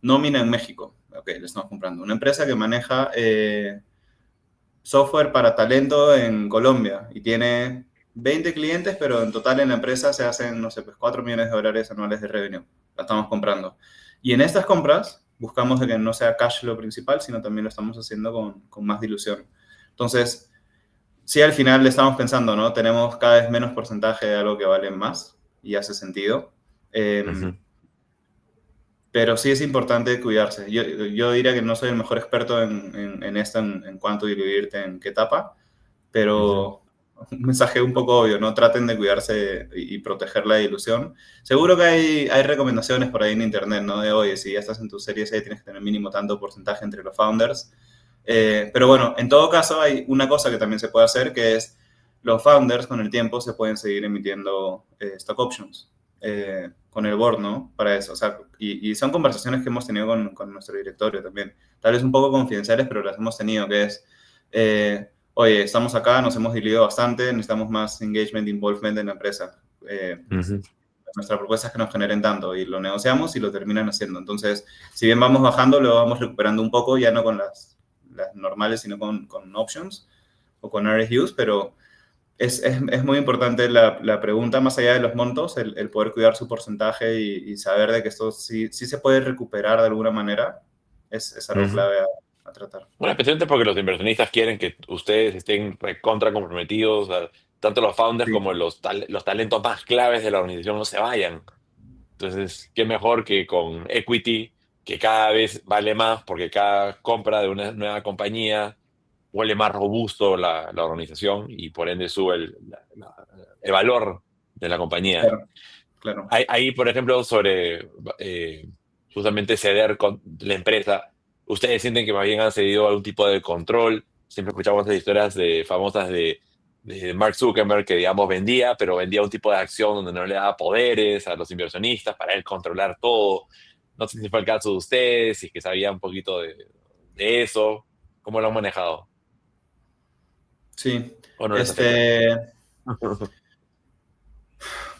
nómina en México. Ok, le estamos comprando. Una empresa que maneja software para talento en Colombia y tiene 20 clientes, pero en total en la empresa se hacen, no sé, pues $4 millones anuales de revenue. La estamos comprando. Y en estas compras buscamos de que no sea cash lo principal, sino también lo estamos haciendo con más dilución. Entonces, sí, al final le estamos pensando, ¿no? Tenemos cada vez menos porcentaje de algo que vale más y hace sentido. Ujú. Pero sí es importante cuidarse. Yo diría que no soy el mejor experto en esto, en cuánto diluirte, en qué etapa, Ujú. pero un mensaje un poco obvio, ¿no? Traten de cuidarse y proteger la dilución. Seguro que hay recomendaciones por ahí en internet, ¿no? De, oye, si ya estás en tu serie C, tienes que tener mínimo tanto porcentaje entre los founders. Pero bueno, en todo caso hay una cosa que también se puede hacer, que es los founders con el tiempo se pueden seguir emitiendo stock options con el board, ¿no? Para eso. O sea, y son conversaciones que hemos tenido con nuestro directorio también. Tal vez un poco confidenciales, pero las hemos tenido, que es, oye, estamos acá, nos hemos diluido bastante, necesitamos más engagement, involvement en la empresa. Ujú. Nuestra propuesta es que nos generen tanto y lo negociamos y lo terminan haciendo. Entonces, si bien vamos bajando, lo vamos recuperando un poco, ya no con las normales, sino con options o con RSUs, pero es muy importante la pregunta, más allá de los montos, el poder cuidar su porcentaje y saber de que esto sí se puede recuperar de alguna manera, es algo Ujú. clave a tratar. Bueno, especialmente porque los inversionistas quieren que ustedes estén recontra comprometidos, o sea, tanto los founders Sí, como los talentos más claves de la organización no se vayan. Entonces, qué mejor que con equity, que cada vez vale más porque cada compra de una nueva compañía vuelve más robusto la organización y por ende sube el valor de la compañía. claro, claro. Ahí, por ejemplo, sobre eh, justamente ceder con la empresa, ¿ustedes sienten que más bien han cedido algún tipo de control? Siempre escuchamos esas historias famosas de Mark Zuckerberg que, digamos, vendía, pero vendía un tipo de acción donde no le daba poderes a los inversionistas para él controlar todo. No sé si fue el caso de ustedes, si es que sabía un poquito de eso. ¿Cómo lo han manejado? Sí. ¿O no les afecta?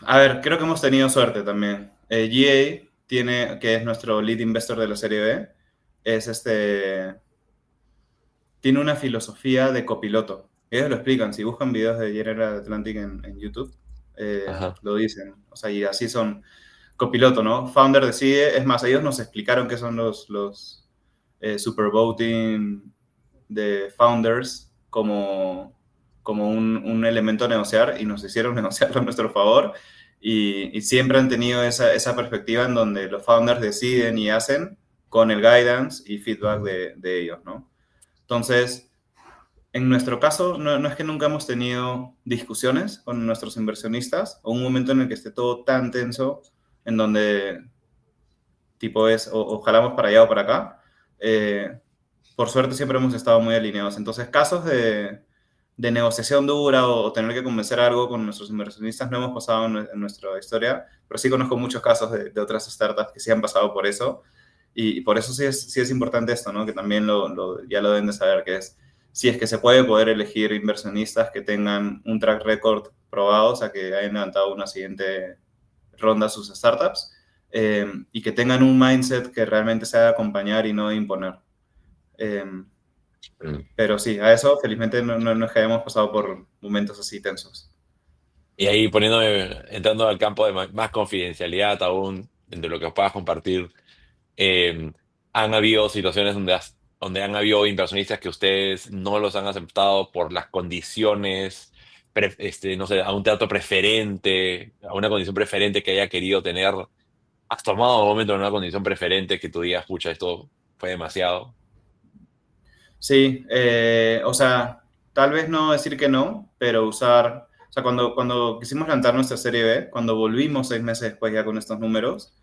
A ver, creo que hemos tenido suerte también. GA tiene, que es nuestro lead investor de la serie B, es tiene una filosofía de copiloto. Ellos lo explican, si buscan videos de General Atlantic en YouTube, Ajá. lo dicen. O sea, y así son copiloto, ¿no? Founder decide, es más, ellos nos explicaron qué son los super voting de founders como un elemento a negociar y nos hicieron negociarlo a nuestro favor y siempre han tenido esa perspectiva en donde los founders deciden y hacen con el guidance y feedback de ellos, ¿no? Entonces, en nuestro caso, no es que nunca hemos tenido discusiones con nuestros inversionistas o un momento en el que esté todo tan tenso en donde tipo es o jalamos para allá o para acá. Por suerte siempre hemos estado muy alineados. Entonces, casos de negociación dura o tener que convencer algo con nuestros inversionistas no hemos pasado en nuestra historia, pero sí conozco muchos casos de otras startups que sí han pasado por eso. Y por eso sí es importante esto, ¿no? Que también ya lo deben de saber, que es, si es que se puede poder elegir inversionistas que tengan un track record probado, o sea, que hayan levantado una siguiente ronda a sus startups, y que tengan un mindset que realmente sea de acompañar y no de imponer. Eh, Mm. pero sí, a eso felizmente no es que hayamos pasado por momentos así tensos. Y ahí entrando al campo de más confidencialidad aún, entre lo que os puedas compartir, eh, han habido situaciones donde han habido inversionistas que ustedes no los han aceptado por las condiciones, no sé, a un trato preferente, a una condición preferente que haya querido tener. ¿Has tomado un momento en una condición preferente que tú digas, pucha, esto fue demasiado? Sí, o sea, tal vez no decir que no, pero usar, o sea, cuando quisimos lanzar nuestra serie B, cuando volvimos 6 meses después ya con estos números,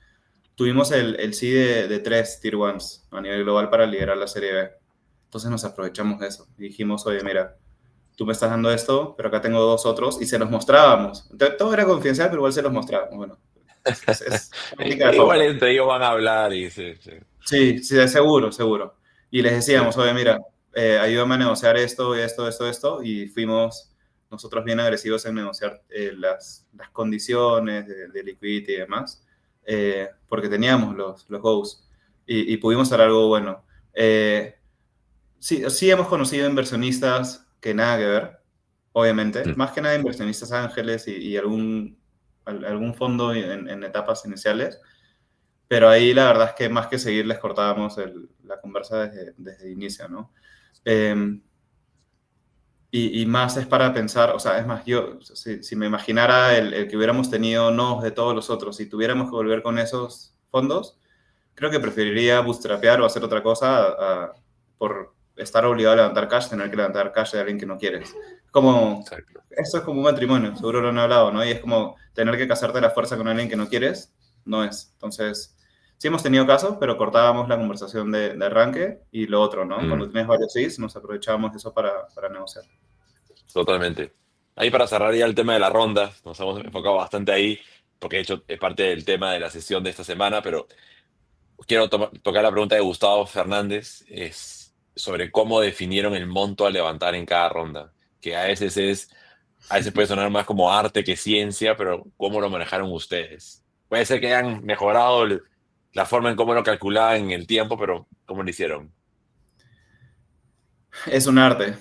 tuvimos el sí de 3 Tier 1s a nivel global para liderar la serie B. Entonces nos aprovechamos de eso y dijimos, oye, mira, tú me estás dando esto, pero acá tengo dos otros, y se los mostrábamos. Entonces, todo era confidencial, pero igual se los mostrábamos. Bueno, es táctica de Igual FOMO. entre ellos van a hablar y sí, sí. Sí, sí, seguro, seguro. Y les Sí. decíamos, oye, mira, ayúdame a negociar esto, esto, y fuimos nosotros bien agresivos en negociar las condiciones de liquidity y demás, porque teníamos los goals y pudimos hacer algo bueno. Sí, sí hemos conocido inversionistas que nada que ver, obviamente, Mm. más que nada inversionistas ángeles y algún fondo en etapas iniciales, pero ahí la verdad es que más que seguir les cortábamos la conversa desde el inicio, ¿no? Eh, y más es para pensar, o sea, es más, yo, si me imaginara el que hubiéramos tenido no de todos los otros, si tuviéramos que volver con esos fondos, creo que preferiría bootstrapear o hacer otra cosa por estar obligado a levantar cash, tener que levantar cash de alguien que no quieres. Como, Exacto. esto es como un matrimonio, seguro lo han hablado, ¿no? Y es como tener que casarte a la fuerza con alguien que no quieres, no es. Entonces, sí hemos tenido casos, pero cortábamos la conversación de arranque y lo otro, ¿no? Cuando Mm, tienes varios sís, nos aprovechábamos de eso para negociar. totalmente. Ahí para cerrar ya el tema de la ronda, nos hemos enfocado bastante ahí, porque de hecho es parte del tema de la sesión de esta semana, pero quiero tocar la pregunta de Gustavo Fernández, es sobre cómo definieron el monto a levantar en cada ronda, que a veces puede sonar más como arte que ciencia, pero ¿cómo lo manejaron ustedes? Puede ser que hayan mejorado la forma en cómo lo calculaban en el tiempo, pero ¿cómo lo hicieron? Es un arte,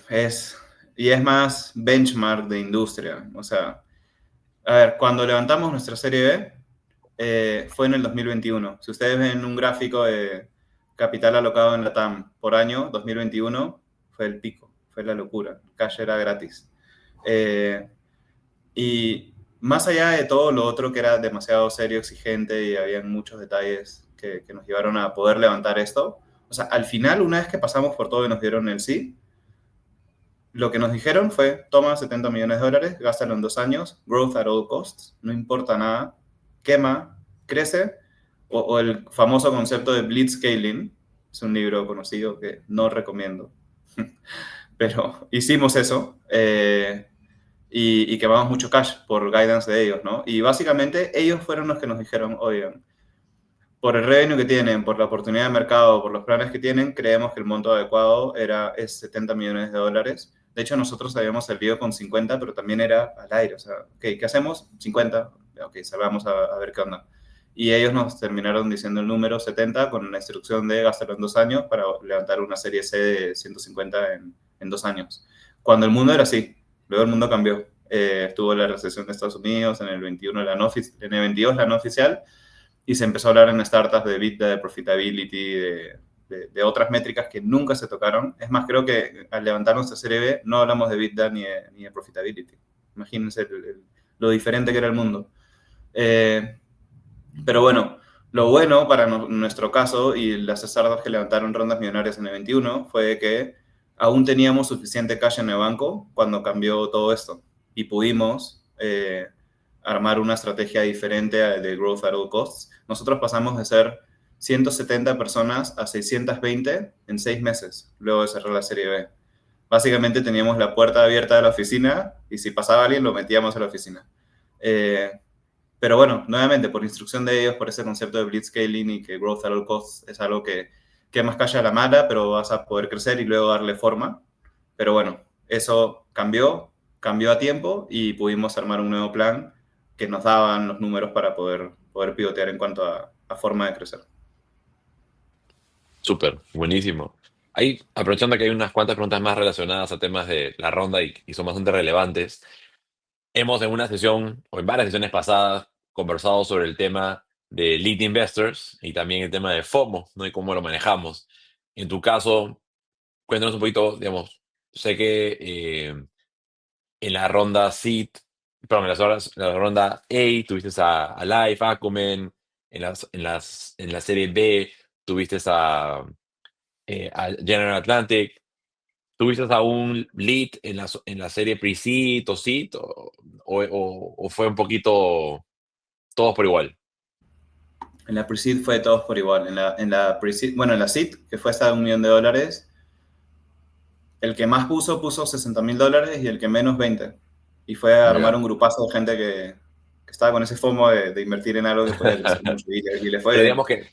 y es más benchmark de industria. O sea, a ver, cuando levantamos nuestra serie B, fue en el 2021. Si ustedes ven un gráfico de capital alocado en la TAM por año, 2021 fue el pico, fue la locura. Cash era gratis. Eh, y más allá de todo lo otro que era demasiado serio, exigente y había muchos detalles que nos llevaron a poder levantar esto, o sea, al final, una vez que pasamos por todo y nos dieron el sí, lo que nos dijeron fue, toma 70 millones de dólares, gástalo en 2 años, growth at all costs, no importa nada, quema, crece, o el famoso concepto de blitzscaling, es un libro conocido que no recomiendo, pero hicimos eso y quemamos mucho cash por guidance de ellos, ¿no? Y básicamente ellos fueron los que nos dijeron, oigan, por el revenue que tienen, por la oportunidad de mercado, por los planes que tienen, creemos que el monto adecuado es 70 millones de dólares. De hecho, nosotros habíamos salido con 50, pero también era al aire. O sea, okay, ¿qué hacemos? 50. Ok, salgamos a ver qué onda. Y ellos nos terminaron diciendo el número 70 con la instrucción de gastarlo en 2 años para levantar una serie C de 150 en 2 años. Cuando el mundo era así, luego el mundo cambió. Estuvo la recesión de Estados Unidos en el 21, en el 22 la no oficial, y se empezó a hablar en startups de EBITDA, de profitability, de otras métricas que nunca se tocaron. Es más, creo que al levantar nuestra serie B no hablamos de EBITDA ni de profitability. Imagínense lo diferente que era el mundo. Pero bueno, lo bueno para nuestro caso y las startups que levantaron rondas millonarias en el 21 fue que aún teníamos suficiente cash en el banco cuando cambió todo esto y pudimos armar una estrategia diferente de growth at all costs. Nosotros pasamos de ser 170 personas a 620 en 6 meses, luego de cerrar la serie B. Básicamente teníamos la puerta abierta de la oficina y si pasaba alguien lo metíamos a la oficina. Eh, pero bueno, nuevamente, por instrucción de ellos, por ese concepto de blitzscaling y que growth at all costs es algo que más calla a la mala, pero vas a poder crecer y luego darle forma. Pero bueno, eso cambió a tiempo y pudimos armar un nuevo plan que nos daban los números para poder pivotear en cuanto a forma de crecer. Súper, buenísimo. Ahí, aprovechando que hay unas cuantas preguntas más relacionadas a temas de la ronda y son bastante relevantes, hemos en una sesión o en varias sesiones pasadas conversado sobre el tema de lead investors y también el tema de FOMO, ¿no? Y cómo lo manejamos. En tu caso, cuéntanos un poquito, digamos, sé que en la ronda Seed, perdón, en la ronda A tuviste a Life, Acumen, en la serie B tuviste a General Atlantic. ¿Tuviste a un lead en la serie Pre-Seed o Seed o fue un poquito todos por igual? En la pre-seed fue todos por igual. En la pre-seed, bueno, en la seed, que fue hasta $1 millón, el que más puso $60,000 y el que menos 20. Y fue a armar Ya. un grupazo de gente que estaba con ese FOMO de invertir en algo que podía crecer mucho y le fue Pero bien. digamos que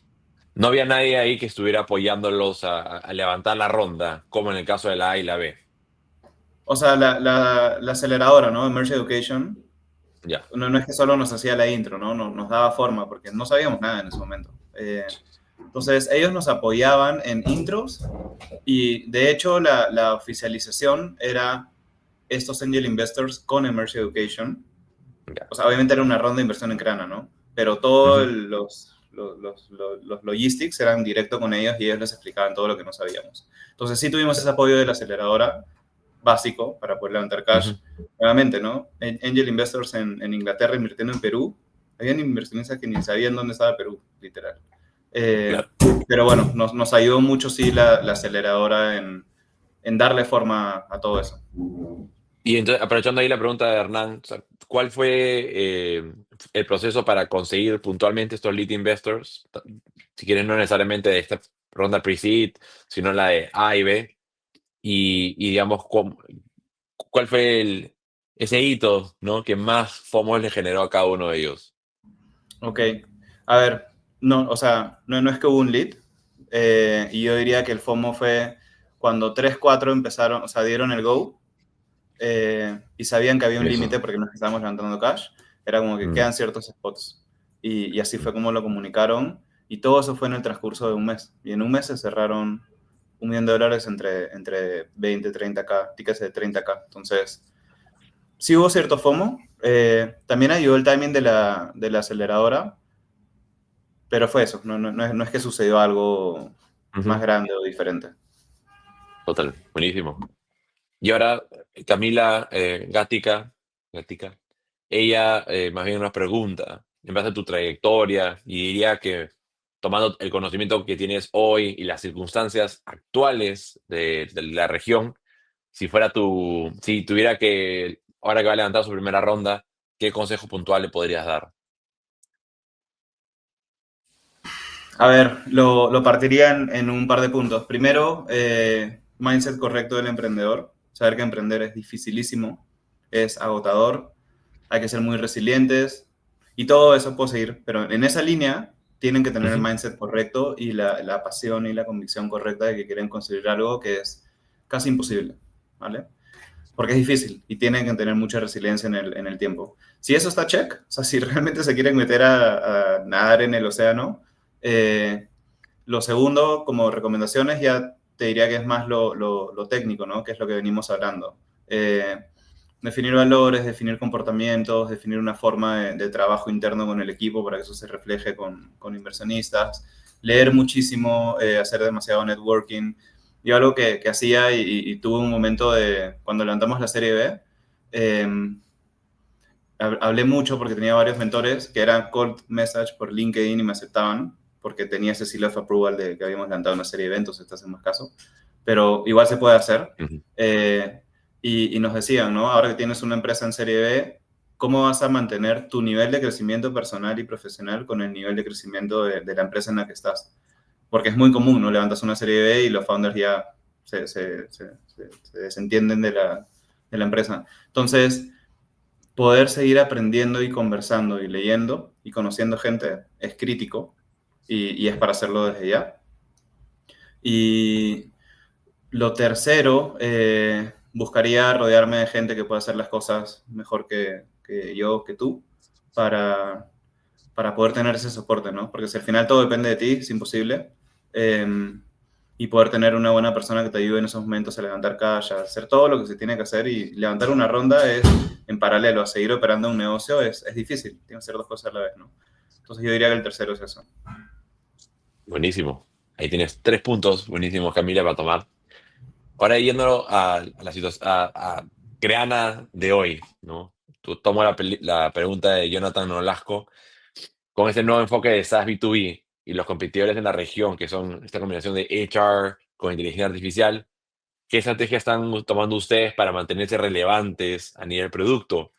no había nadie ahí que estuviera apoyándolos a levantar la ronda, como en el caso de la A y la B. O sea, la aceleradora, ¿no? Emerge Education, Ya. no es que solo nos hacía la intro, ¿no? Nos daba forma, porque no sabíamos nada en ese momento. Entonces, ellos nos apoyaban en intros y, de hecho, la oficialización era estos angel investors con Emerge Education. Ya. O sea, obviamente era una ronda de inversión en Crana, ¿no? Pero todos Ujú. los logistics eran directo con ellos y ellos les explicaban todo lo que no sabíamos. Entonces sí tuvimos ese apoyo de la aceleradora básico para poder levantar cash. Ujú. Nuevamente, ¿no? Angel Investors en Inglaterra invirtiendo en Perú. Habían inversionistas que ni sabían dónde estaba Perú, literal. Eh, Claro. pero bueno, nos ayudó mucho sí la aceleradora en darle forma a todo eso. Y entonces, aprovechando ahí la pregunta de Hernán, o sea, ¿cuál fue el proceso para conseguir puntualmente estos lead investors? Si quieren, no necesariamente de esta ronda pre-seed, sino la de A y B. Y digamos, ¿cuál fue ese hito, ¿no? que más FOMO le generó a cada uno de ellos? Ok. A ver, no, o sea, no es que hubo un lead. Y yo diría que el FOMO fue cuando 3 4 empezaron, o sea, dieron el go y sabían que había un Eso. límite porque nos estábamos levantando cash. Era como que Mm. quedan ciertos spots. Y así fue como lo comunicaron. Y todo eso fue en el transcurso de un mes. Y en un mes se cerraron $1,000,000 entre 20 30K, tickets de 30K. Entonces, sí hubo cierto FOMO. También ayudó el timing de la aceleradora, pero fue eso, no es que sucedió algo más Ujú. grande o diferente. Total, buenísimo. Y ahora, Camila Gatica, ella más bien nos pregunta, en base a tu trayectoria, y diría que tomando el conocimiento que tienes hoy y las circunstancias actuales de la región, si tuviera que, ahora que va a levantar su primera ronda, ¿qué consejo puntual le podrías dar? A ver, lo partiría en un par de puntos. Primero, mindset correcto del emprendedor. Saber que emprender es dificilísimo, es agotador, hay que ser muy resilientes y todo eso puede seguir, pero en esa línea tienen que tener el Ujú. mindset correcto y la pasión y la convicción correcta de que quieren conseguir algo que es casi imposible, ¿vale? Porque es difícil y tienen que tener mucha resiliencia en el tiempo. Si eso está check, o sea, si realmente se quieren meter a nadar en el océano, eh, lo segundo, como recomendaciones, ya te diría que es más lo técnico, ¿no? Que es lo que venimos hablando. Definir valores, definir comportamientos, definir una forma de trabajo interno con el equipo para que eso se refleje con inversionistas, leer muchísimo, hacer demasiado networking. Yo algo que hacía y tuve un momento de, cuando levantamos la serie B, eh, hablé mucho porque tenía varios mentores que eran cold message por LinkedIn y me aceptaban porque tenía ese seal of approval de que habíamos lanzado una serie de eventos, estás en más caso. Pero igual se puede hacer. Ujú. Y nos decían, ¿no? Ahora que tienes una empresa en serie B, ¿cómo vas a mantener tu nivel de crecimiento personal y profesional con el nivel de crecimiento de la empresa en la que estás? Porque es muy común, ¿no? Levantas una serie B y los founders ya se desentienden de la empresa. Entonces, poder seguir aprendiendo y conversando y leyendo y conociendo gente es crítico y es para hacerlo desde ya. Y lo tercero, buscaría rodearme de gente que pueda hacer las cosas mejor que yo, que tú, para, para poder tener ese soporte, ¿no? Porque si al final todo depende de ti, es imposible. Y poder tener una buena persona que te ayude en esos momentos a levantar cash, a hacer todo lo que se tiene que hacer y levantar una ronda es en paralelo, a seguir operando un negocio es difícil, tienes que hacer dos cosas a la vez, ¿no? Entonces yo diría que el tercero es eso. Buenísimo. Ahí tienes 3 puntos buenísimos, Camila, para tomar. Ahora yendo a la situación, a Creana de hoy, ¿no? Tomo la pregunta de Jonathan Nolasco con este nuevo enfoque de SaaS B2B y los competidores en la región, que son esta combinación de HR con inteligencia artificial. ¿Qué estrategias están tomando ustedes para mantenerse relevantes a nivel producto?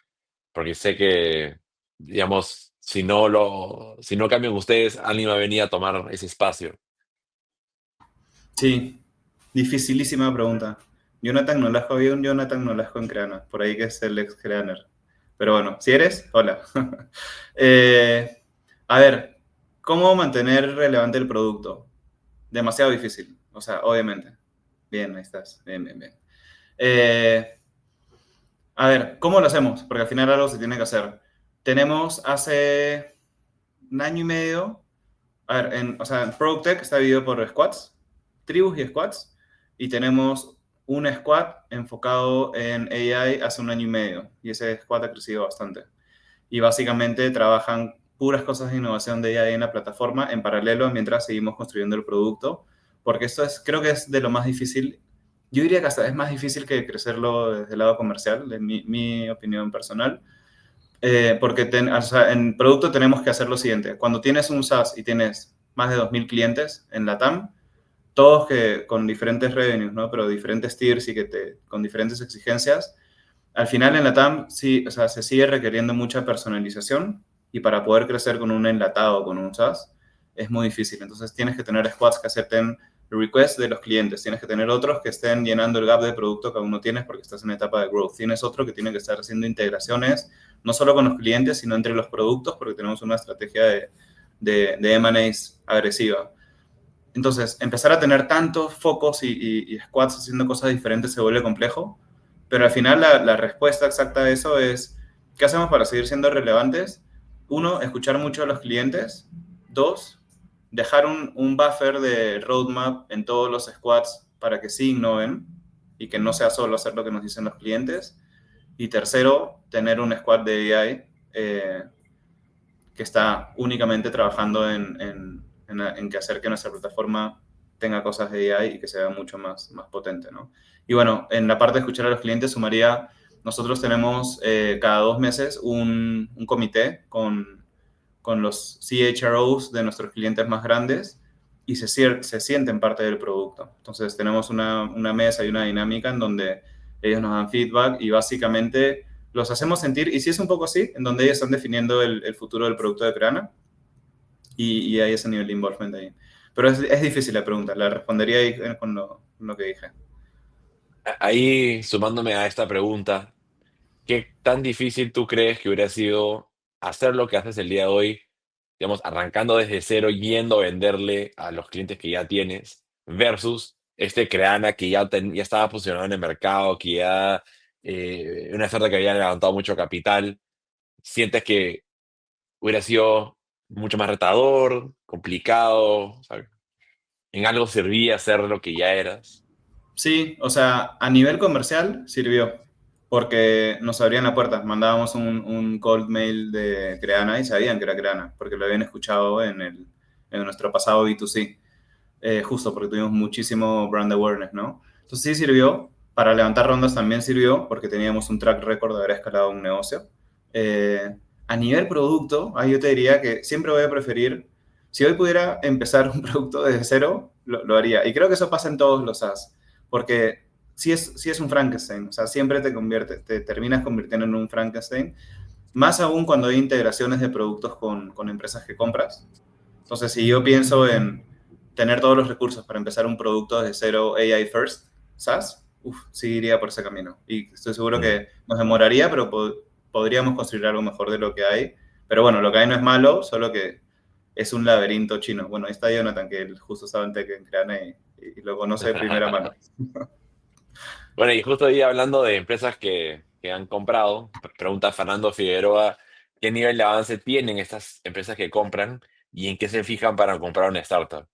Porque sé que, digamos, si no cambian ustedes, alguien va a venir a tomar ese espacio. Sí, dificilísima pregunta. Jonathan Nolasco, había un Jonathan Nolasco en Creana, por ahí que es el ex Creaner. Pero bueno, si eres, hola. A ver, ¿cómo mantener relevante el producto? Demasiado difícil, o sea, obviamente. Bien, ahí estás. Bien, bien, bien. A ver, ¿cómo lo hacemos? Porque al final algo se tiene que hacer. Tenemos hace un año y medio, a ver, o sea, en Product Tech está dividido por squads, tribus y squads, y tenemos un squad enfocado en AI hace un año y medio, y ese squad ha crecido bastante. Y básicamente trabajan puras cosas de innovación de AI en la plataforma en paralelo mientras seguimos construyendo el producto, porque esto es, creo que es de lo más difícil. Yo diría que hasta es más difícil que crecerlo desde el lado comercial, de mi opinión personal, porque o sea, en producto tenemos que hacer lo siguiente. Cuando tienes un SaaS y tienes más de 2.000 clientes en la TAM, todos que con diferentes revenues, ¿no? Pero diferentes tiers y con diferentes exigencias, al final en la TAM sí, o sea, se sigue requiriendo mucha personalización y para poder crecer con un enlatado, con un SaaS, es muy difícil. Entonces tienes que tener squads que acepten requests de los clientes, tienes que tener otros que estén llenando el gap de producto que aún no tienes porque estás en etapa de growth. Tienes otro que tiene que estar haciendo integraciones, no solo con los clientes, sino entre los productos, porque tenemos una estrategia de M&As agresiva. Entonces, empezar a tener tantos focos y squads haciendo cosas diferentes se vuelve complejo, pero al final la respuesta exacta a eso es, ¿qué hacemos para seguir siendo relevantes? Uno, escuchar mucho a los clientes. Dos, dejar un buffer de roadmap en todos los squads para que sí innoven y que no sea solo hacer lo que nos dicen los clientes. Y tercero, tener un squad de AI que está únicamente trabajando en que hacer que nuestra plataforma tenga cosas de AI y que sea mucho más potente, ¿no? Y bueno, en la parte de escuchar a los clientes, sumaría, nosotros tenemos cada 2 meses un comité con los CHROs de nuestros clientes más grandes y se sienten parte del producto. Entonces tenemos una mesa y una dinámica en donde ellos nos dan feedback y básicamente los hacemos sentir, y sí es un poco así, en donde ellos están definiendo el futuro del producto de Creana y hay ese nivel de involvement ahí. Pero es difícil la pregunta, la respondería ahí con lo que dije. Ahí, sumándome a esta pregunta, ¿qué tan difícil tú crees que hubiera sido hacer lo que haces el día de hoy, digamos, arrancando desde cero, yendo a venderle a los clientes que ya tienes, versus este Creana que ya estaba posicionado en el mercado, que ya una oferta que había levantado mucho capital? ¿Sientes que hubiera sido mucho más retador, complicado? O sea, ¿en algo servía ser lo que ya eras? Sí, o sea, a nivel comercial sirvió, porque nos abrían la puerta. Mandábamos un cold mail de Creana y sabían que era Creana, porque lo habían escuchado en nuestro pasado B2C, justo porque tuvimos muchísimo brand awareness, ¿no? Entonces sí sirvió. Para levantar rondas también sirvió, porque teníamos un track record de haber escalado un negocio. A nivel producto, ahí yo te diría que siempre voy a preferir, si hoy pudiera empezar un producto desde cero, lo haría. Y creo que eso pasa en todos los SaaS porque sí es un Frankenstein, o sea, siempre te terminas convirtiendo en un Frankenstein, más aún cuando hay integraciones de productos con empresas que compras. Entonces, si yo pienso en tener todos los recursos para empezar un producto desde cero, AI first, SaaS, sí iría por ese camino. Y estoy seguro Mm. que nos demoraría, pero podríamos construir algo mejor de lo que hay. Pero bueno, lo que hay no es malo, solo que es un laberinto chino. Bueno, ahí está Jonathan, que él justo estaba en Tech en Creana y lo conoce de primera mano. Bueno, y justo ahí hablando de empresas que han comprado, pregunta Fernando Figueroa, ¿qué nivel de avance tienen estas empresas que compran y en qué se fijan para comprar una startup?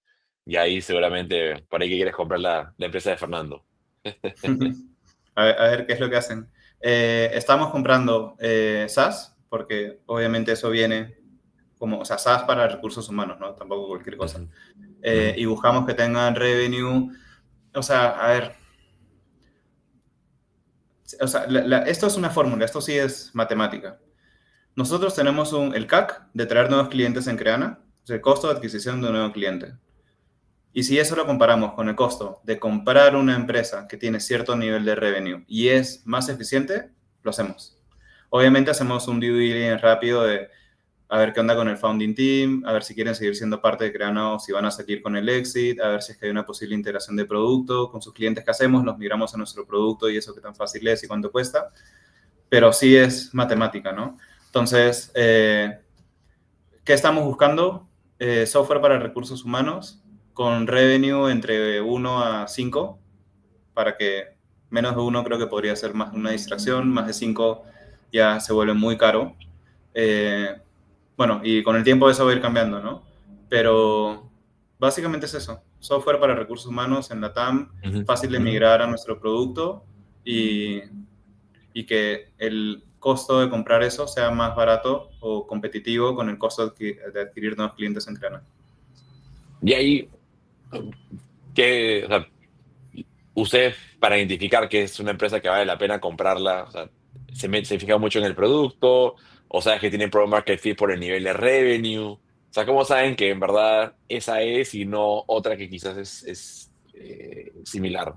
Y ahí seguramente, por ahí que quieres comprar la empresa de Fernando. A ver qué es lo que hacen. Estamos comprando SaaS, porque obviamente eso viene como, o sea, SaaS para recursos humanos, ¿no? Tampoco cualquier cosa. Ujú, ujú, Y buscamos que tengan revenue. O sea, a ver, o sea, esto es una fórmula, esto sí es matemática. Nosotros tenemos el CAC de traer nuevos clientes en Creana, o sea, el costo de adquisición de un nuevo cliente. Y si eso lo comparamos con el costo de comprar una empresa que tiene cierto nivel de revenue y es más eficiente, lo hacemos. Obviamente hacemos un due diligence rápido de a ver qué onda con el founding team, a ver si quieren seguir siendo parte de Creana o si van a salir con el exit, a ver si es que hay una posible integración de producto con sus clientes que hacemos, los migramos a nuestro producto y eso qué tan fácil es y cuánto cuesta. Pero sí es matemática, ¿no? Entonces, ¿qué estamos buscando? Software para recursos humanos con revenue entre 1 a 5, para que menos de 1 creo que podría ser más una distracción, más de 5 ya se vuelve muy caro. Bueno, y con el tiempo eso va a ir cambiando, ¿no? Pero básicamente es eso. Software para recursos humanos en la TAM, fácil de migrar a nuestro producto y que el costo de comprar eso sea más barato o competitivo con el costo de adquirir nuevos clientes en Creana. Y ahí, o sea, usted, para identificar que es una empresa que vale la pena comprarla, o sea, se fija mucho en el producto, o sabes que tiene product market fit por el nivel de revenue. O sea, ¿cómo saben que en verdad esa es y no otra que quizás es similar?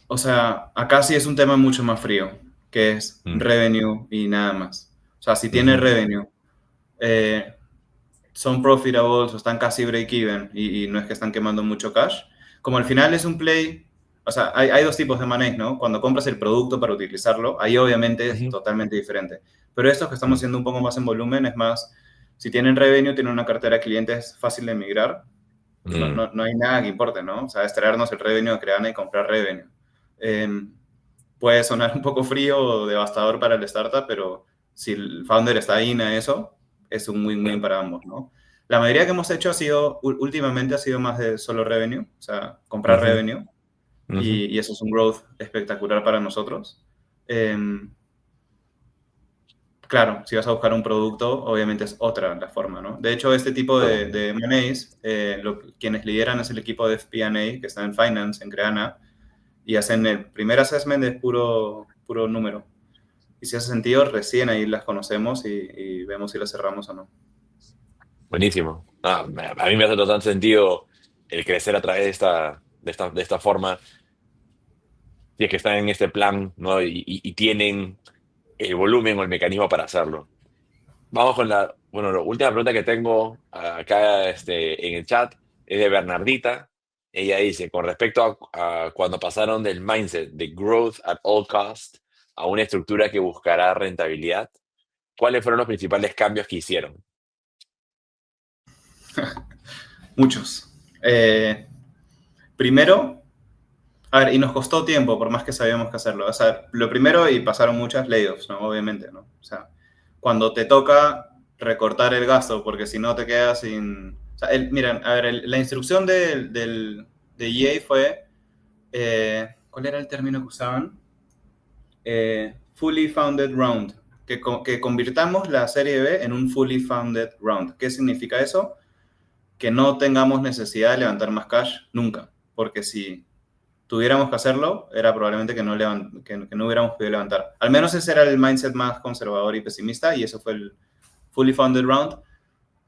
O sea, acá sí es un tema mucho más frío, que es Mm. revenue y nada más. O sea, si tiene Ujú. revenue, son profitables o están casi break-even y no es que están quemando mucho cash. Como al final es un play, o sea, hay dos tipos de manejo, ¿no? Cuando compras el producto para utilizarlo, ahí obviamente es Ujú. totalmente diferente. Pero estos que estamos Mm. haciendo un poco más en volumen es más, si tienen revenue, tienen una cartera de clientes fácil de migrar, pues Mm. no hay nada que importe, ¿no? O sea, es traernos el revenue de Creana y comprar revenue. Eh, Puede sonar un poco frío o devastador para el startup, pero si el founder está ahí en eso, es un win-win para ambos, ¿no? La mayoría que hemos hecho ha sido, últimamente ha sido más de solo revenue, o sea, comprar Ujú. revenue, Ujú. y eso es un growth espectacular para nosotros. Eh, claro, si vas a buscar un producto, obviamente es otra la forma, ¿no? De hecho, este tipo Claro. de M&As, quienes lideran es el equipo de FP&A, que está en Finance, en Creana, y hacen el primer assessment de puro número. Y si hace sentido, recién ahí las conocemos y vemos si las cerramos o no. Buenísimo. A mí me hace total sentido el crecer a través de esta forma, si es que están en este plan, ¿no? Y tienen el volumen o el mecanismo para hacerlo. Vamos con la última pregunta que tengo acá en el chat, es de Bernardita. Ella dice, con respecto a cuando pasaron del mindset de growth at all cost a una estructura que buscará rentabilidad, ¿cuáles fueron los principales cambios que hicieron? Muchos. Primero, a ver, y nos costó tiempo, por más que sabíamos que hacerlo. O sea, lo primero, y pasaron muchas layoffs, ¿no? Obviamente, ¿no? O sea, cuando te toca recortar el gasto, porque si no te quedas sin... O sea, miren, a ver, la instrucción de EA fue... ¿cuál era el término que usaban? Fully Founded Round. Que convirtamos la serie B en un Fully Founded Round. ¿Qué significa eso? Que no tengamos necesidad de levantar más cash nunca. Porque si tuviéramos que hacerlo, era probablemente que no hubiéramos podido levantar. Al menos ese era el mindset más conservador y pesimista, y eso fue el Fully Funded Round.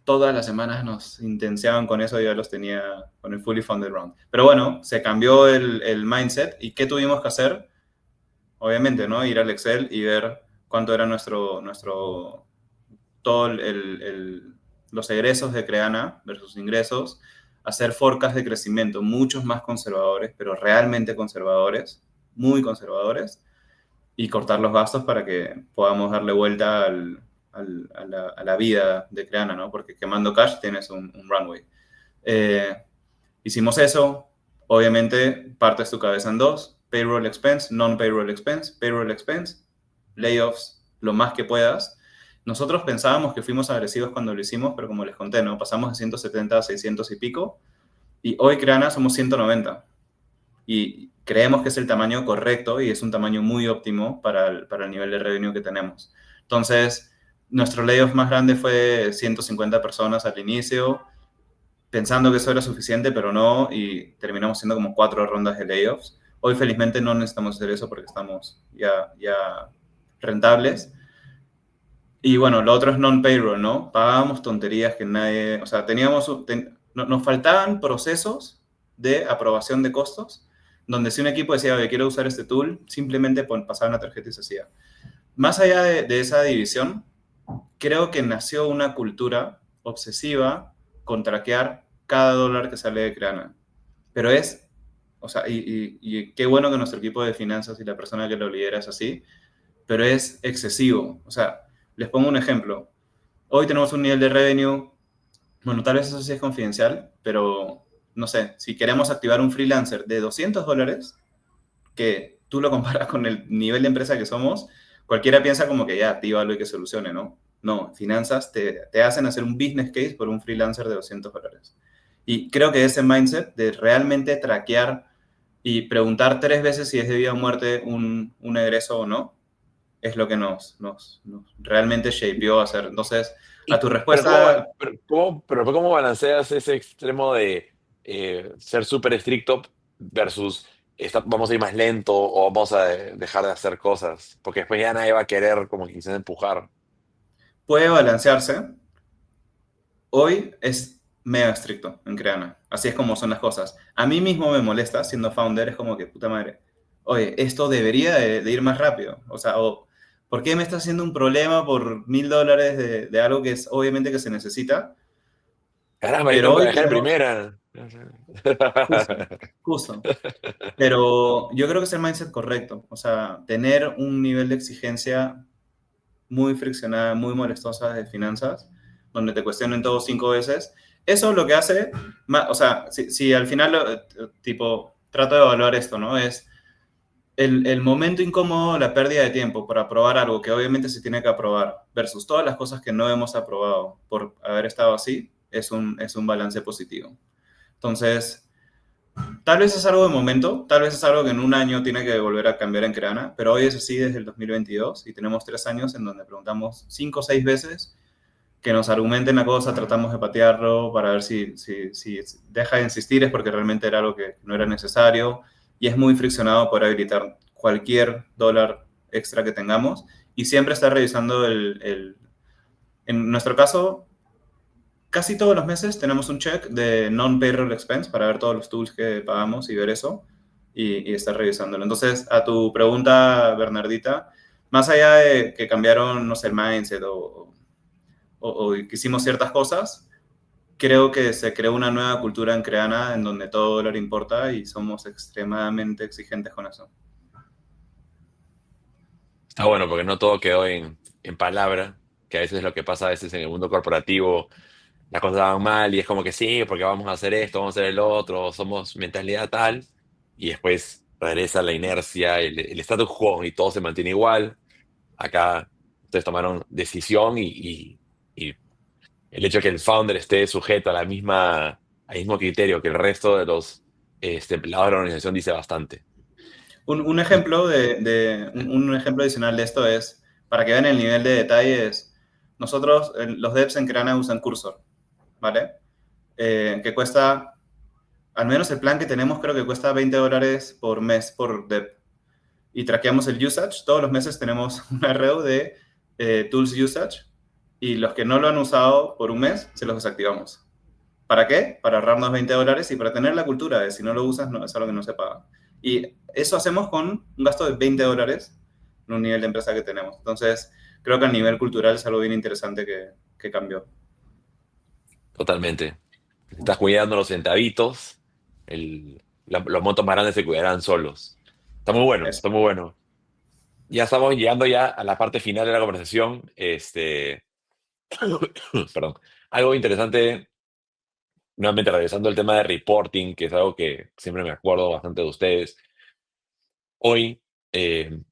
Todas las semanas nos intensiaban con eso, ya los tenía con el Fully Funded Round. Pero bueno, se cambió el mindset, y ¿qué tuvimos que hacer? Obviamente, ¿no? Ir al Excel y ver cuánto era todos los egresos de Creana versus ingresos, hacer forecasts de crecimiento muchos más conservadores, pero realmente conservadores, muy conservadores, y cortar los gastos para que podamos darle vuelta a la vida de Creana, ¿no? Porque quemando cash tienes un runway. Hicimos eso, obviamente partes tu cabeza en dos: payroll expense, non-payroll expense, payroll expense, layoffs, lo más que puedas. Nosotros pensábamos que fuimos agresivos cuando lo hicimos, pero como les conté, ¿no? Pasamos de 170 a 600 y pico, y hoy Creana somos 190. Y creemos que es el tamaño correcto y es un tamaño muy óptimo para el nivel de revenue que tenemos. Entonces, nuestro layoff más grande fue 150 personas al inicio, pensando que eso era suficiente, pero no, y terminamos siendo como 4 rondas de layoffs. Hoy felizmente no necesitamos hacer eso porque estamos ya rentables. Y bueno, lo otro es non-payroll, ¿no? Pagábamos tonterías que nadie, o sea, nos faltaban procesos de aprobación de costos, donde si un equipo decía, oye, quiero usar este tool, simplemente pasaban la tarjeta y se hacía. Más allá de esa división, creo que nació una cultura obsesiva con traquear cada dólar que sale de Creana. Pero es, o sea, y qué bueno que nuestro equipo de finanzas y la persona que lo lidera es así, pero es excesivo. O sea, les pongo un ejemplo. Hoy tenemos un nivel de revenue, bueno, tal vez eso sí es confidencial, pero no sé, si queremos activar un freelancer de $200, que tú lo comparas con el nivel de empresa que somos, cualquiera piensa como que ya, actívalo y que solucione, ¿no? No, finanzas te hacen hacer un business case por un freelancer de $200. Y creo que ese mindset de realmente traquear y preguntar 3 veces si es de vida o muerte un egreso o no, es lo que nos realmente shapeó a hacer. Entonces, a tu Pero ¿cómo, respuesta, ¿cómo balanceas ese extremo de ser súper estricto versus vamos a ir más lento o vamos a dejar de hacer cosas? Porque después ya nadie va a querer como que quizás empujar. puede balancearse. Hoy es mega estricto en Creana. Así es como son las cosas. A mí mismo me molesta, siendo founder, es como que, puta madre, oye, esto debería de ir más rápido. O sea, ¿por qué me está haciendo un problema por $1,000 de algo que es obviamente que se necesita? Caramba, yo Pero tengo que hoy dejar en tenemos, primera. justo, justo. Pero yo creo que es el mindset correcto. O sea, tener un nivel de exigencia muy friccionada, muy molestosa de finanzas, donde te cuestionen todo 5 veces. Eso lo que hace, o sea, si al final, tipo, trato de evaluar esto, ¿no? Es el momento incómodo, la pérdida de tiempo para aprobar algo que obviamente se tiene que aprobar, versus todas las cosas que no hemos aprobado por haber estado así, es un balance positivo. Entonces, tal vez es algo de momento, tal vez es algo que en un año tiene que volver a cambiar en Creana, pero hoy es así desde el 2022 y tenemos 3 años en donde preguntamos 5 o 6 veces que nos argumenten la cosa, tratamos de patearlo para ver si deja de insistir es porque realmente era algo que no era necesario y es muy friccionado por habilitar cualquier dólar extra que tengamos y siempre está revisando en nuestro caso, casi todos los meses tenemos un check de non-payroll expense para ver todos los tools que pagamos y ver eso y estar revisándolo. Entonces, a tu pregunta, Bernardita, más allá de que cambiaron, no sé, el mindset o que hicimos ciertas cosas, creo que se creó una nueva cultura en Creana en donde todo dólar importa y somos extremadamente exigentes con eso. Está bueno, porque no todo quedó en palabra, que a veces es lo que pasa a veces en el mundo corporativo. Las cosas van mal y es como que sí, porque vamos a hacer esto, vamos a hacer el otro, somos mentalidad tal, y después regresa la inercia, el status quo y todo se mantiene igual. Acá ustedes tomaron decisión y el hecho de que el founder esté sujeto a al mismo criterio que el resto de los empleados de la organización dice bastante. Un Y, ejemplo un ejemplo adicional de esto es, para que vean el nivel de detalle, es, nosotros, los devs en Creana usan Cursor, ¿vale? Que cuesta, al menos el plan que tenemos creo que cuesta $20 por mes por dev. Y traqueamos el usage. Todos los meses tenemos una array de tools usage y los que no lo han usado por un mes, se los desactivamos. ¿Para qué? Para ahorrarnos $20 y para tener la cultura de si no lo usas, no, es algo que no se paga. Y eso hacemos con un gasto de $20 en un nivel de empresa que tenemos. Entonces, creo que a nivel cultural es algo bien interesante que cambió. totalmente. Estás cuidando los centavitos, los montos más grandes se cuidarán solos. Está muy bueno, Eso. está muy bueno. Ya estamos llegando ya a la parte final de la conversación. Perdón. Algo interesante, nuevamente regresando al tema de reporting, que es algo que siempre me acuerdo bastante de ustedes. Hoy,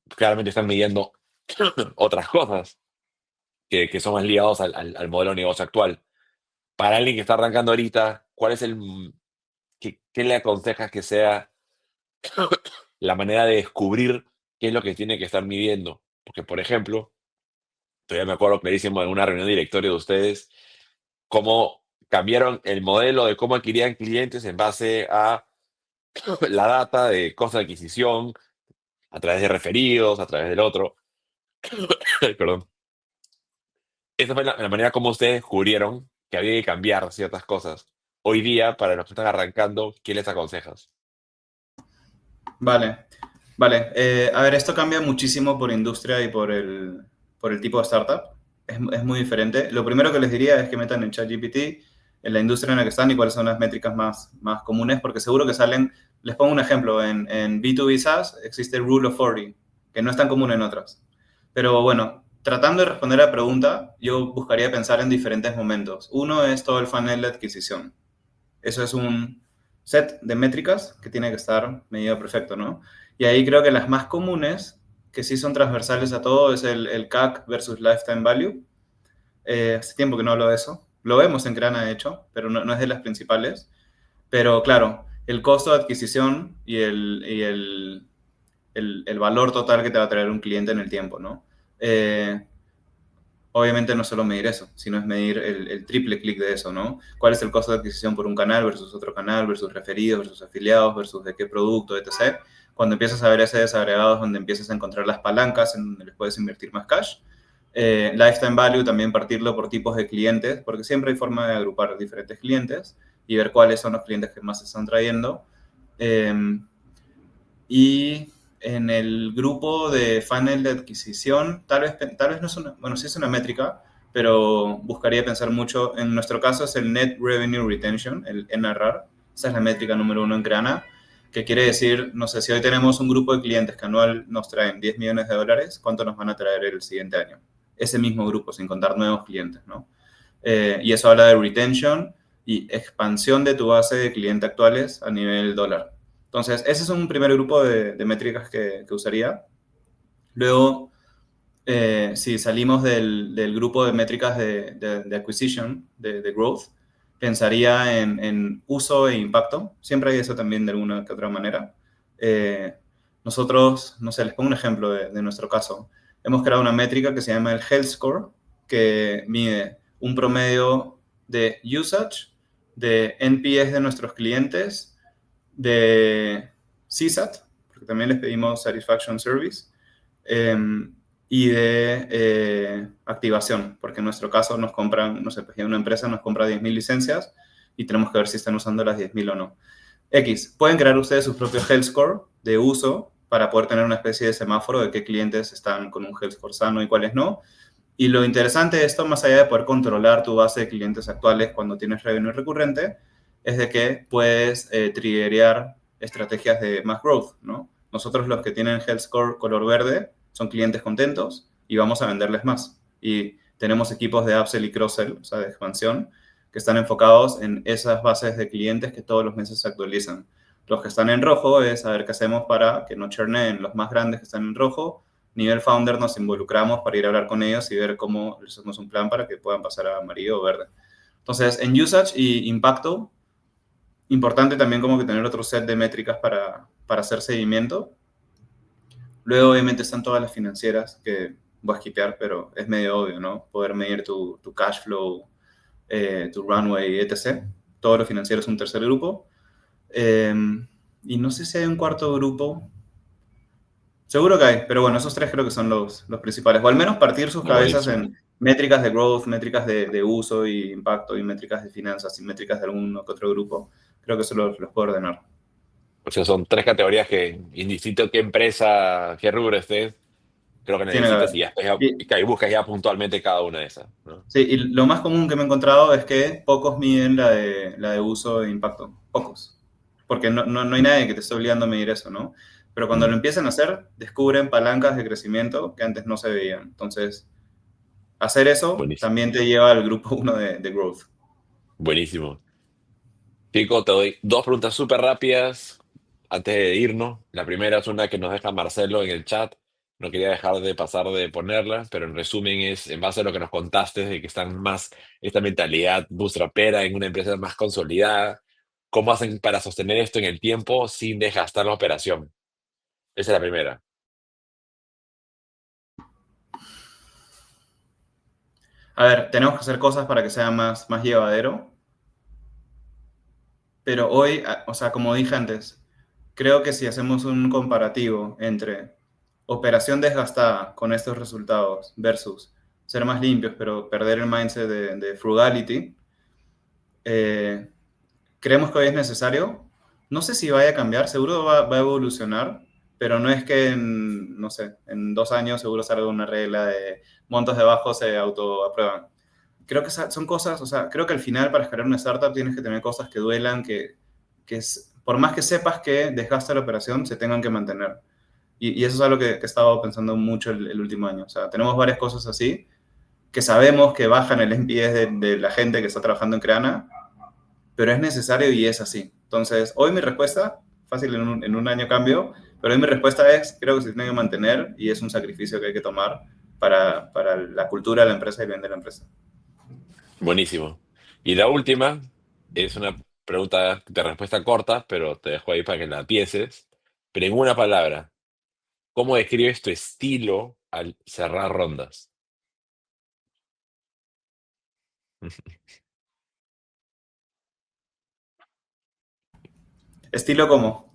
claramente están midiendo otras cosas que son más ligados al modelo de negocio actual. Para alguien que está arrancando ahorita, ¿cuál es qué le aconsejas que sea la manera de descubrir qué es lo que tiene que estar midiendo? Porque, por ejemplo, todavía me acuerdo clarísimo en una reunión de directorio de ustedes, cómo cambiaron el modelo de cómo adquirían clientes en base a la data de costo de adquisición, a través de referidos, a través del otro. Perdón. Esa fue la manera como ustedes descubrieron que había que cambiar ciertas cosas. Hoy día, para los que están arrancando, ¿qué les aconsejas? Vale, vale. A ver, esto cambia muchísimo por industria y por el tipo de startup. es muy diferente. Lo primero que les diría es que metan en ChatGPT, en la industria en la que están y cuáles son las métricas más comunes, porque seguro que salen, les pongo un ejemplo, en B2B SaaS existe el Rule of 40, que no es tan común en otras. Pero bueno, tratando de responder a la pregunta, yo buscaría pensar en diferentes momentos. Uno es todo el funnel de adquisición. Eso es un set de métricas que tiene que estar medido perfecto, ¿no? Y ahí creo que las más comunes, que sí son transversales a todo, es el CAC versus Lifetime Value. Hace tiempo que no hablo de eso. Lo vemos en Crana, de hecho, pero no es de las principales. Pero claro, el costo de adquisición y el valor total que te va a traer un cliente en el tiempo, ¿no? Obviamente no solo medir eso, sino es medir el triple clic de eso, ¿no? ¿Cuál es el costo de adquisición por un canal versus otro canal, versus referidos, versus afiliados, versus de qué producto, etc. Cuando empiezas a ver ese desagregado es donde empiezas a encontrar las palancas en donde les puedes invertir más cash. Lifetime value, también partirlo por tipos de clientes, porque siempre hay forma de agrupar diferentes clientes y ver cuáles son los clientes que más se están trayendo. Y en el grupo de funnel de adquisición, tal vez no es una, bueno, sí es una métrica, pero buscaría pensar mucho, en nuestro caso es el Net Revenue Retention, el NRR, esa es la métrica número uno en Grana, que quiere decir, no sé, si hoy tenemos un grupo de clientes que anual nos traen 10 millones de dólares, ¿cuánto nos van a traer el siguiente año? Ese mismo grupo, sin contar nuevos clientes, ¿no? Y eso habla de retention y expansión de tu base de clientes actuales a nivel dólar. Entonces, ese es un primer grupo de métricas que usaría. Luego, si salimos del grupo de métricas de acquisition, de growth, pensaría en uso e impacto. Siempre hay eso también de alguna que otra manera. Nosotros, no sé, les pongo un ejemplo de nuestro caso. Hemos creado una métrica que se llama el Health Score, que mide un promedio de usage, de NPS de nuestros clientes, de CSAT, porque también les pedimos Satisfaction Service, y de activación, porque en nuestro caso nos compran, no sé, pues ya una empresa nos compra 10.000 licencias y tenemos que ver si están usando las 10.000 o no. Pueden crear ustedes su propio Health Score de uso para poder tener una especie de semáforo de qué clientes están con un Health Score sano y cuáles no. Y lo interesante de esto, más allá de poder controlar tu base de clientes actuales cuando tienes revenue recurrente, es de que puedes triggerear estrategias de más growth, ¿no? Nosotros los que tienen Health Score color verde son clientes contentos y vamos a venderles más. Y tenemos equipos de upsell y cross-sell, o sea, de expansión, que están enfocados en esas bases de clientes que todos los meses se actualizan. Los que están en rojo es saber qué hacemos para que no churnen los más grandes que están en rojo. Nivel founder nos involucramos para ir a hablar con ellos y ver cómo les hacemos un plan para que puedan pasar a amarillo o verde. Entonces, en usage y impacto, importante también como que tener otro set de métricas para hacer seguimiento. Luego, obviamente, están todas las financieras que voy a skipear, pero es medio obvio, ¿no? Poder medir tu cash flow, tu runway, etc. Todo lo financiero es un tercer grupo. Y no sé si hay un cuarto grupo. Seguro que hay, pero bueno, esos tres creo que son los principales. O al menos partir sus cabezas Buenísimo. en métricas de growth, métricas de uso y impacto y métricas de finanzas y métricas de algún que otro grupo. Creo que eso los puedo ordenar. O sea, son tres categorías que, indistinto qué empresa, qué rubro estés, creo que Tiene que haber. necesitas y ya, Y, y que ahí buscas ya puntualmente cada una de esas, ¿no? sí, y lo más común que me he encontrado es que pocos miden la de uso e impacto. Pocos. Porque no hay nadie que te esté obligando a medir eso, ¿no? Pero cuando lo Mm, empiezan a hacer, descubren palancas de crecimiento que antes no se veían. Entonces, hacer eso buenísimo, también te lleva al grupo uno de growth. buenísimo. Pico, te doy dos preguntas súper rápidas antes de irnos. La primera es una que nos deja Marcelo en el chat. No quería dejar de pasar de ponerla, pero en resumen es, en base a lo que nos contaste, de que están más esta mentalidad bootstrapera en una empresa más consolidada. ¿Cómo hacen para sostener esto en el tiempo sin desgastar la operación? Esa es la primera. A ver, tenemos que hacer cosas para que sea más llevadero, pero hoy, o sea, como dije antes, creo que si hacemos un comparativo entre operación desgastada con estos resultados versus ser más limpios, pero perder el mindset de frugality, creemos que hoy es necesario. No sé si vaya a cambiar, seguro va a evolucionar, pero no es que no sé, en 2 años seguro salga una regla de montos de bajo se autoaprueban. Creo que son cosas, o sea, creo que al final para escalar una startup tienes que tener cosas que duelan, por más que sepas que desgasta la operación, se tengan que mantener. Y eso es algo que he estado pensando mucho el último año. O sea, tenemos varias cosas así que sabemos que bajan el NPS de la gente que está trabajando en Creana, pero es necesario y es así. Entonces, hoy mi respuesta, fácil en un año cambio, pero hoy mi respuesta es, creo que se tiene que mantener y es un sacrificio que hay que tomar para la cultura de la empresa y el bien de la empresa. Buenísimo. Y la última es una pregunta de respuesta corta, pero te dejo ahí para que la pienses. Pero en una palabra, ¿cómo describes tu estilo al cerrar rondas? ¿Estilo cómo?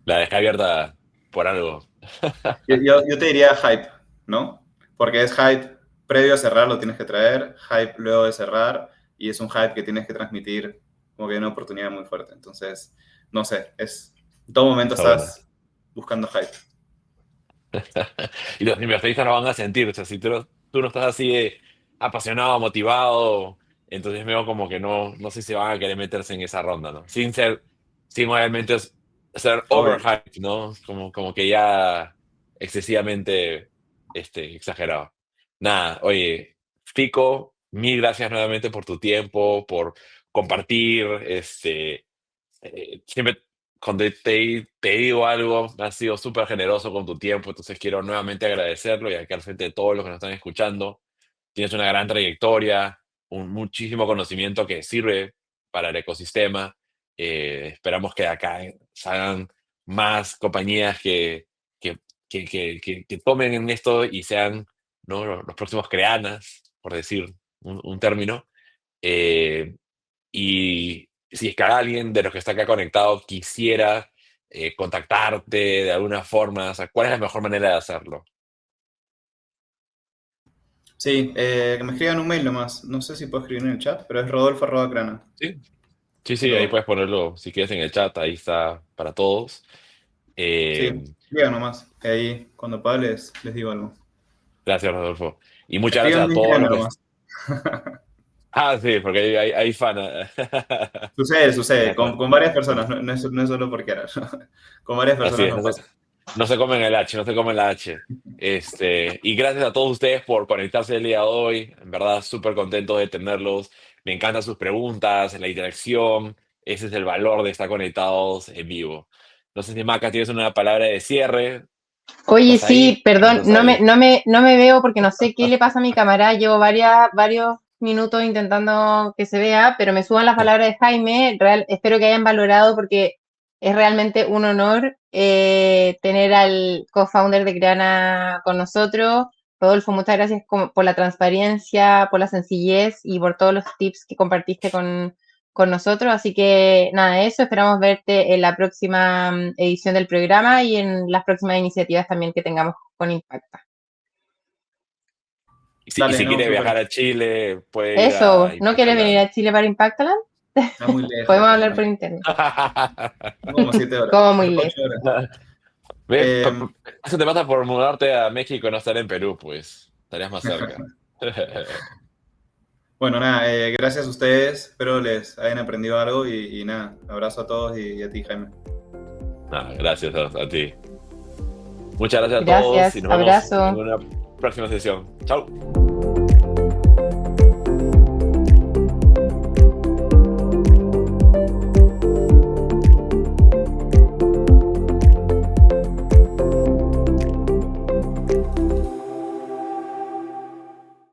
La dejé abierta por algo. Yo te diría hype, ¿no? Porque es hype previo a cerrar, lo tienes que traer, hype luego de cerrar, y es un hype que tienes que transmitir como que hay una oportunidad muy fuerte. Entonces, no sé, en todo momento Está buena. estás buscando hype. Y los inversionistas lo van a sentir. O sea, si tú no estás así de apasionado, motivado, entonces veo como que no sé si van a querer meterse en esa ronda, ¿no? Sin obviamente ser Obvio. overhyped, ¿no? Como que ya excesivamente exagerado. Nada, oye, Fico, mil gracias nuevamente por tu tiempo, por compartir, siempre cuando te digo algo, has sido súper generoso con tu tiempo, entonces quiero nuevamente agradecerlo y aquí al frente de todos los que nos están escuchando. Tienes una gran trayectoria, muchísimo conocimiento que sirve para el ecosistema. Esperamos que acá salgan más compañías que tomen en esto y sean, ¿no?, los próximos Creanas, por decir un término. Eh, y si es que alguien de los que está acá conectado quisiera contactarte de alguna forma, o sea, ¿cuál es la mejor manera de hacerlo? Sí, que me escriban un mail nomás. No sé si puedo escribir en el chat, pero es rodolfo@crana. Sí, sí, Y sí, ahí todo. puedes ponerlo si quieres en el chat, ahí está para todos. Sí, Eh, escriban nomás. Que ahí, cuando pueda, les digo algo. Gracias, Rodolfo. Y muchas gracias a Escríbanme en todos Crana los que... nomás. Ah, sí, porque hay fan. Sucede, Hay fan. con varias personas, no es solo porque era. Con varias Así personas es, nos pasa. no se comen el H, no se comen la H. Y gracias a todos ustedes por conectarse el día de hoy. En verdad, súper contento de tenerlos. Me encantan sus preguntas, la interacción. Ese es el valor de estar conectados en vivo. No sé si Maca tienes una palabra de cierre. Oye, ¿Estás ahí? sí, perdón, ¿Estás ahí? no me veo porque no sé qué le pasa a mi cámara. Llevo varios minutos intentando que se vea, pero me suban las palabras de Jaime. Espero que hayan valorado porque es realmente un honor tener al co-founder de Creana con nosotros. Rodolfo, muchas gracias por la transparencia, por la sencillez y por todos los tips que compartiste con nosotros. Así que nada, eso, esperamos verte en la próxima edición del programa y en las próximas iniciativas también que tengamos con Impacta. Y Dale, si no, quiere súper. viajar a Chile, puede ir Eso, a ¿no quieres venir Impactaland. a Chile para Impactaland? Está muy lejos, Podemos pues, hablar man. por internet. Son como 7 horas. Como muy 8 lejos. horas. Ve, Eh, eso te pasa por mudarte a México y no estar en Perú, pues. Estarías más cerca. bueno, nada, gracias a ustedes. Espero les hayan aprendido algo y nada, abrazo a todos y a ti, Jaime. Gracias a ti. Muchas gracias a todos y Gracias, nos vemos en abrazo. una próxima sesión. Chao.